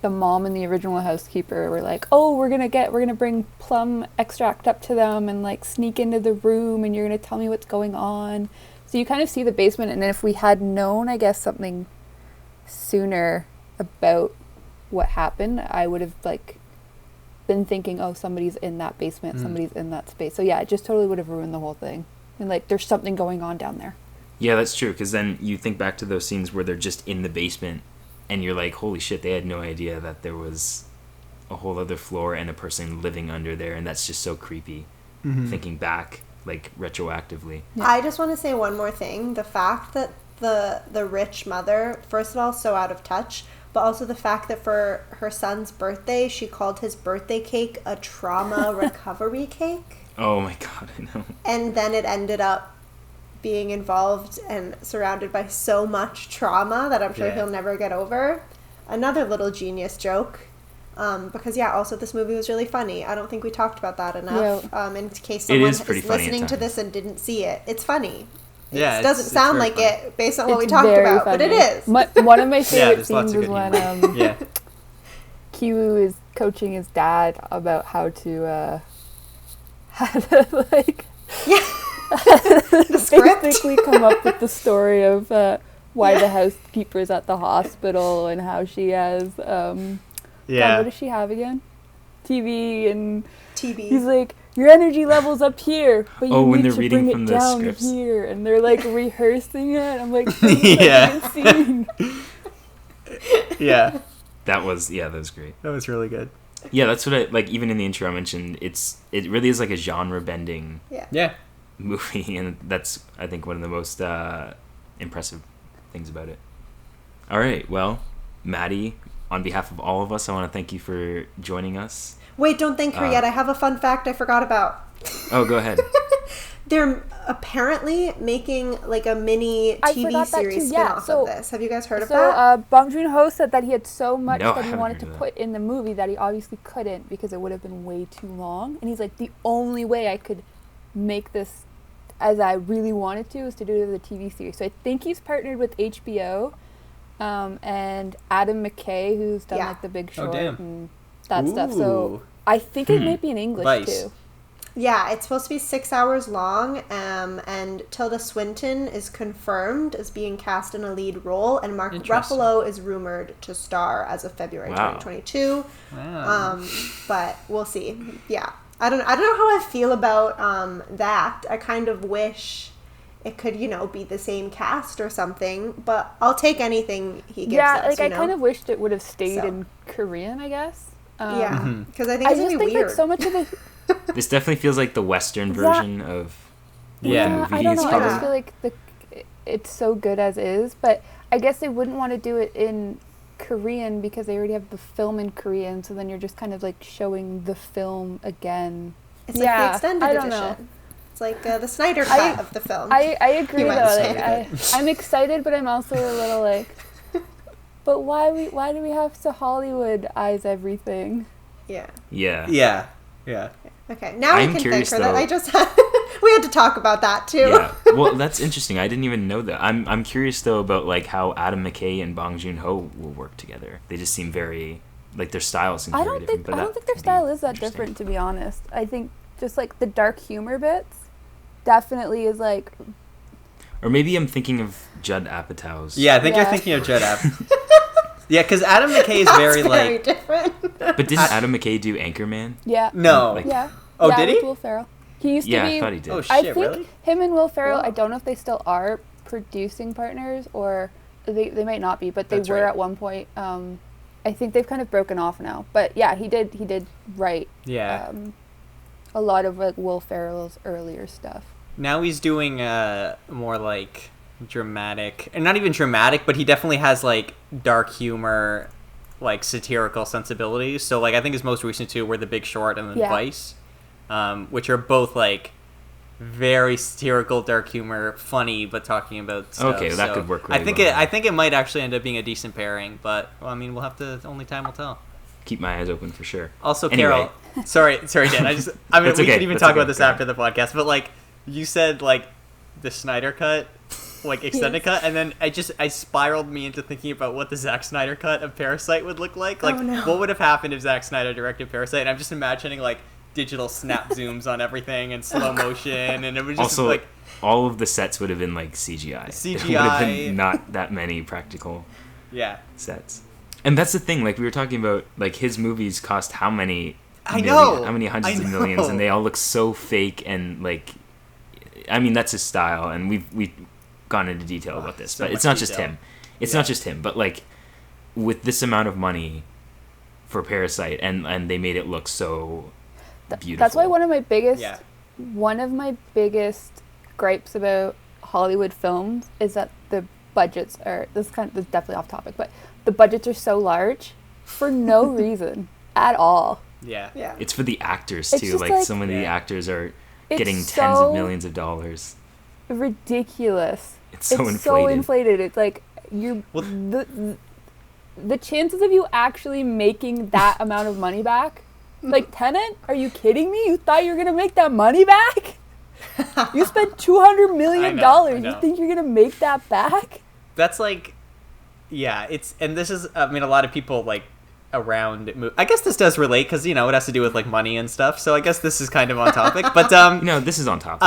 the mom and the original housekeeper were like, oh, we're gonna bring plum extract up to them and, like, sneak into the room, and you're gonna tell me what's going on. So you kind of see the basement, and if we had known, I guess, something sooner about what happened, I would have, like, been thinking, oh, somebody's in that basement, somebody's in that space. So yeah, it just totally would have ruined the whole thing. And, like, there's something going on down there.
Yeah, that's true, because then you think back to those scenes where they're just in the basement, and you're like, holy shit, they had no idea that there was a whole other floor and a person living under there, and that's just so creepy, thinking back, like, retroactively.
Yeah. I just want to say one more thing. The fact that the rich mother, first of all, so out of touch, but also the fact that for her son's birthday, she called his birthday cake a trauma recovery cake.
Oh my god, I know.
And then it ended up being involved and surrounded by so much trauma that I'm sure he'll never get over. Another little genius joke. Because, also this movie was really funny. I don't think we talked about that enough. In case someone is listening to this and didn't see it. It's funny. It doesn't sound like funny. It based on what we talked about, funny. But it is.
One of my favorite scenes was when Kiwoo is coaching his dad about how to like...
The script.
basically come up with the story of why the housekeeper's at the hospital and how she has God, what does she have again? TV, and
TV.
he's like, your energy level's up here, but you
when
need
they're
to
reading
bring
from
it
the
down
scripts.
here, and they're like rehearsing it. I'm like,
Yeah.
scene.
Yeah.
That was great.
That was really good.
Yeah, that's what I like. Even in the intro, I mentioned it really is like a genre bending
Yeah.
movie, and that's I think one of the most impressive things about it. All right, well, Maddie, on behalf of all of us, I want to thank you for joining us.
Wait, don't thank her yet. I have a fun fact I forgot about.
Oh, go ahead.
They're apparently making like a mini
I
TV
forgot that
series
too, yeah.
spin-off
So-
of this. Have you guys heard of that?
So Bong Joon-ho said that he had so much
No, I
that he
haven't
wanted to
heard of
put in the movie that he obviously couldn't because it would have been way too long. And he's like, the only way I could make this as I really wanted to is to do it as a TV series. So I think he's partnered with HBO and Adam McKay, who's done
Yeah.
like The Big
Oh,
Short
damn.
and that stuff. So
Ooh.
I think it might be in English
Vice.
too.
Yeah, it's supposed to be 6 hours long, and Tilda Swinton is confirmed as being cast in a lead role, and Mark
Interesting.
Ruffalo is rumored to star as of February
Wow.
2022.
Wow.
But we'll see. Yeah, I don't know how I feel about that. I kind of wish it could, be the same cast or something, but I'll take anything he gives
Yeah,
us.
like I kind of wished it would have stayed
So.
in Korean, I guess.
Yeah, because I think
I
it's
just
gonna be
think
weird.
like so much of the
This definitely feels like the Western version of
Yeah.
the movie.
I don't know. I
probably-
just feel like it's so good as is, but I guess they wouldn't want to do it in Korean because they already have the film in Korean. So then you're just kind of like showing the film again.
It's like the extended
I don't
edition.
know.
It's like the Snyder cut of the film.
I agree
You
though.
might
Like,
say.
I'm excited, but I'm also a little like, but why do we have to Hollywood eyes everything?
Yeah.
Yeah.
Yeah. Yeah.
Okay. Now
I'm
we can thank
curious,
her that
though.
I just had. We had to talk about that too.
Yeah. Well, that's interesting. I didn't even know that. I'm curious though about like how Adam McKay and Bong Joon-ho will work together. They just seem very like their style seems
I
very
don't
different.
think I don't think their style is that different, to be honest. I think just like the dark humor bits definitely is like
Or maybe I'm thinking of Judd Apatow's.
Yeah, I think you're
Yeah.
thinking of Judd Apatow. Yeah, because Adam McKay is
That's
very like.
different.
But didn't Adam McKay do Anchorman?
yeah.
No.
Like-
Yeah.
Oh,
yeah,
did he?
with Will Ferrell. He used
Yeah,
to be.
I thought he did.
Oh, shit,
I think
really?
him and Will Ferrell.
Wow.
I don't know if they still are producing partners or they might not be, but they
That's
were
right.
at one point. I think they've kind of broken off now. But yeah, he did write
Yeah.
a lot of like Will Ferrell's earlier stuff.
Now he's doing more like dramatic, and not even dramatic, but he definitely has like dark humor, like satirical sensibilities. So like I think his most recent two were The Big Short and then
Yeah.
Vice, which are both like very satirical, dark humor, funny, but talking about stuff.
Okay, that
So
could work really
I think
well.
I think it might actually end up being a decent pairing, but well, I mean we'll have to. Only time will tell.
Keep my eyes open for sure.
Also,
Anyway.
Carol, sorry, Dan. I mean,
That's
we
okay,
could even
that's
talk
okay,
about this
go
after the podcast. But like, you said like the Snyder cut, like extended
Yes.
cut, and then I spiraled me into thinking about what the Zack Snyder cut of Parasite would look like. Like,
Oh, no.
what would have happened if Zack Snyder directed Parasite? And I'm just imagining like digital snap zooms on everything and slow motion, and it was just
Also,
like
all of the sets would have been like CGI. There would have been not that many practical
yeah.
sets. And that's the thing, like we were talking about, like his movies cost how many
I know.
how many hundreds
I
of millions,
know.
and they all look so fake and like I mean that's his style, and we've gone into detail about this,
so
but it's
much
not just
detail.
him. It's
Yeah.
not just him, but like with this amount of money for Parasite and they made it look so beautiful.
That's why one of my
Yeah.
biggest gripes about Hollywood films is that the budgets are this is definitely off topic, but the budgets are so large for no reason at all.
Yeah.
Yeah.
it's for the actors
It's
too.
just
Like,
like-
so many of the
Yeah.
actors are
It's
getting tens of
so
millions of dollars.
ridiculous.
It's so inflated.
so inflated. It's like
Well-
the chances of you actually making that amount of money back, like Tenet, are you kidding me? You thought you were gonna make that money back? You spent $200 million.
I
You
know.
think you're gonna make that back?
That's like, yeah, and this is, I mean, a lot of people like around, I guess this does relate because, you know, it has to do with like money and stuff. So I guess this is kind of on topic, but,
No, this is on top.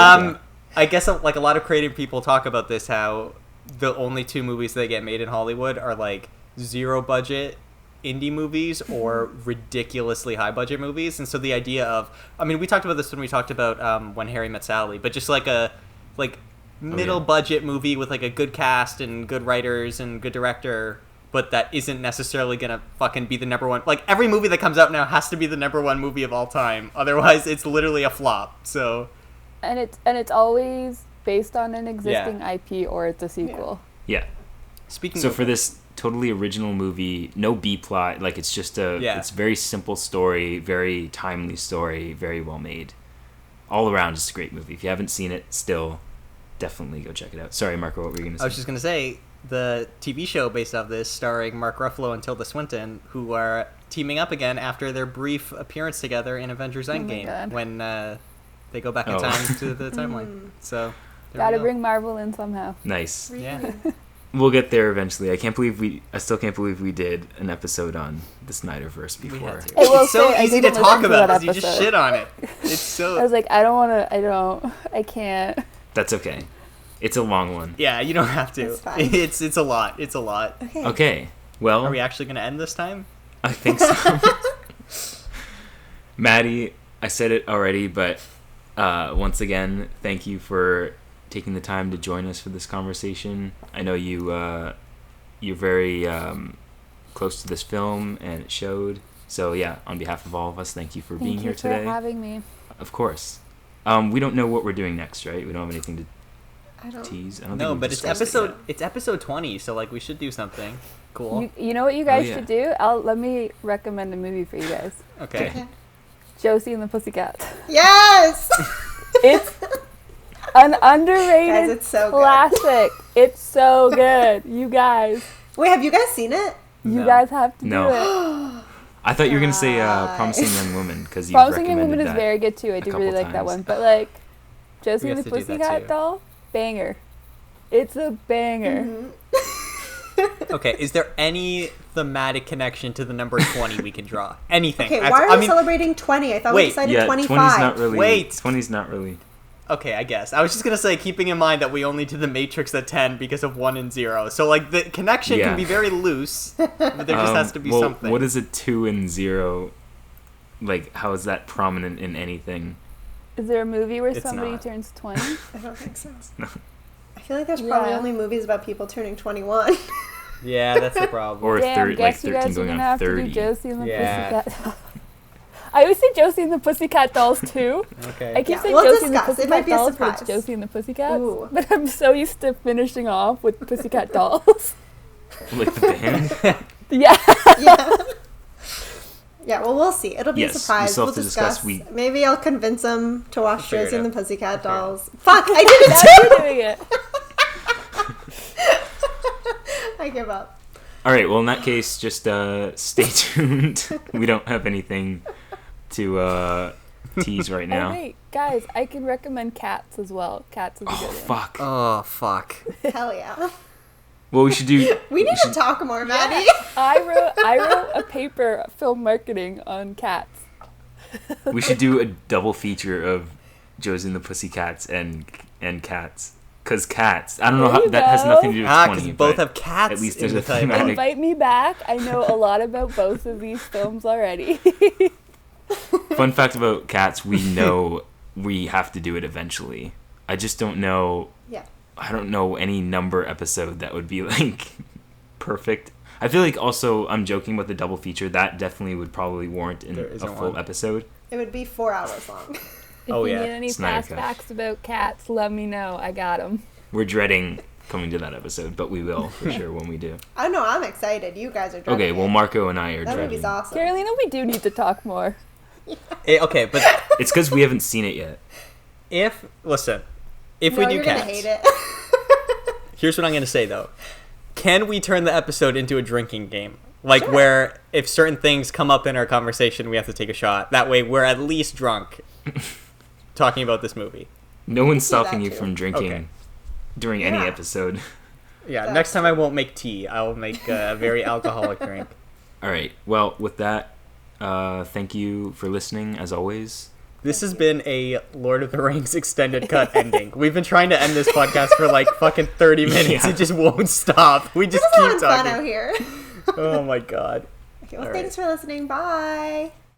I guess like a lot of creative people talk about this, how the only two movies that get made in Hollywood are like zero budget indie movies or ridiculously high budget movies. And so the idea of, I mean, we talked about this when we talked about When Harry Met Sally, but just like a middle budget movie with like a good cast and good writers and good director, but that isn't necessarily gonna fucking be the number one. Like, every movie that comes out now has to be the number one movie of all time, otherwise it's literally a flop. So
And it's always based on an existing IP or it's a sequel.
Yeah.
speaking
So
of,
for this totally original movie, no B plot, like it's just it's a very simple story, very timely story, very well made. All around, just a great movie. If you haven't seen it still, definitely go check it out. Sorry, Marco, what were you going to say?
I was just gonna say, the TV show based off this, starring Mark Ruffalo and Tilda Swinton, who are teaming up again after their brief appearance together in Avengers Endgame,
God.
when they go back in time to the timeline. So there we
Gotta
go.
bring Marvel in somehow.
Nice.
Yeah.
We'll get there eventually. I still can't believe we did an episode on the Snyderverse
We
before.
had to.
I will
It's so
say, I
easy to
didn't
talk
listen to
about
that
because you just
episode.
shit on it. It's
I
so
was like, I can't.
That's okay. It's a long one.
yeah. You don't have to.
It's fine.
It's a lot. It's a lot.
Okay.
Okay. Well,
Are we actually gonna end this time?
I think so. Maddie, I said it already, but once again, thank you for taking the time to join us for this conversation. I know you're very close to this film, and it showed. So yeah, on behalf of all of us, thank you for being
Thank you
here
for
today.
having me.
Of course. We don't know what we're doing next, right? We don't have anything to
I don't.
tease. I don't
No,
think we've
but it's
discussed it yet.
episode 20, so like we should do something cool.
You know what you guys
yeah.
should do? Let me recommend a movie for you guys.
Okay.
Okay.
Josie and the Pussycats.
Yes.
It's an underrated
Guys, it's so good.
classic. It's so good. You guys.
Wait, have you guys seen it?
You
No.
guys have to
No.
do it.
I thought you were gonna say
Guys.
Promising Young Woman because you
Promising Young
recommended
Woman is
that.
very good too. I do
couple
really like that
times.
one. But like Josie
We
and
have
the
to do that
Pussycat
too.
Doll, banger. It's a banger.
Mm-hmm.
Okay, is there any thematic connection to the number 20 we can draw? Anything?
Okay,
I-
why are
I
we
mean,
celebrating 20? I thought we
Wait,
decided
Yeah,
25.
20's not really.
Wait.
20's not really.
Okay, I guess. I was just gonna say, keeping in mind that we only did the Matrix at 10 because of 1 and 0. So, like, the connection
Yeah.
can be very loose, but there just has to be
well,
something.
What is a 2 and 0? Like, how is that prominent in anything?
Is there a movie where
It's
somebody
not.
turns 20?
I don't think so.
No.
I feel like there's probably
Yeah.
only movies about people turning 21.
Yeah, that's the problem.
Or
Damn,
like
guess you
13
guys are
going
gonna
on
have
30.
to do Josie and the
Yeah.
Pussycat. I always say Josie and the Pussycat Dolls too.
Okay.
I keep
Yeah,
saying
we'll
Josie and the
discuss. It
Pussycat
might be a
Dolls, but it's
surprise.
Josie and the Pussycats.
Ooh.
But I'm so used to finishing off with Pussycat Dolls.
Like the band?
Yeah.
yeah. Yeah, well, we'll see. It'll be
Yes,
a
we
surprise.
still
We'll
have to discuss.
discuss. Maybe I'll convince him to watch
Figure it
Josie and the
out.
Pussycat
Figure it out.
Dolls. Fuck, I did it
You're
too!
doing it.
I give up.
All right. Well, in that case, just stay tuned. We don't have anything to tease right
Oh
now.
wait, guys, I can recommend Cats as well. Cats is a
Oh
good one.
fuck.
Oh, fuck.
Hell yeah.
Well, we should do.
We need
should-
to talk more, Maddie.
I wrote a paper, film marketing on cats.
We should do a double feature of Josie and the Pussycats and cats. Cause cats. I don't know
There
how
you
that has
go.
nothing to do with
Ah, because
20.
both
but
have cats
at least
in
there's
the
a
title.
thematic-
Invite me back. I know a lot about both of these films already.
Fun fact about cats: we know we have to do it eventually. I just don't know.
Yeah.
I don't know any number episode that would be like perfect. I feel like also I'm joking about the double feature. That definitely would probably warrant in
There
a
isn't
full
one.
episode.
It would be 4 hours long.
If
Oh,
you
yeah.
need any
Snyder
fast
Cut.
facts about cats, let me know. I got them.
We're dreading coming to that episode, but we will for sure when we do.
I know, I'm excited. You guys are dreading
Okay, well
it.
Marco and I are
That
dreading.
movie's awesome.
Carolina, we do need to talk more.
Okay, but
It's because we haven't seen it yet.
if
No,
we do
you're
cats,
gonna hate it.
here's what I'm gonna say though. Can we turn the episode into a drinking game? Like
Sure.
where if certain things come up in our conversation, we have to take a shot. That way we're at least drunk talking about this movie.
No one's
do
stopping
that
you
too.
from drinking
Okay.
during any
Yeah.
episode.
Yeah,
That's
next time I won't make tea. I'll make a very alcoholic drink.
All right. Well, with that, thank you for listening as always.
This has been a Lord of the Rings extended cut ending. We've been trying to end this podcast for like fucking 30 minutes.
Yeah.
It just won't stop. We just
We're
keep
having fun
talking.
out here.
Oh my god.
Okay, well,
All
thanks for listening. Bye.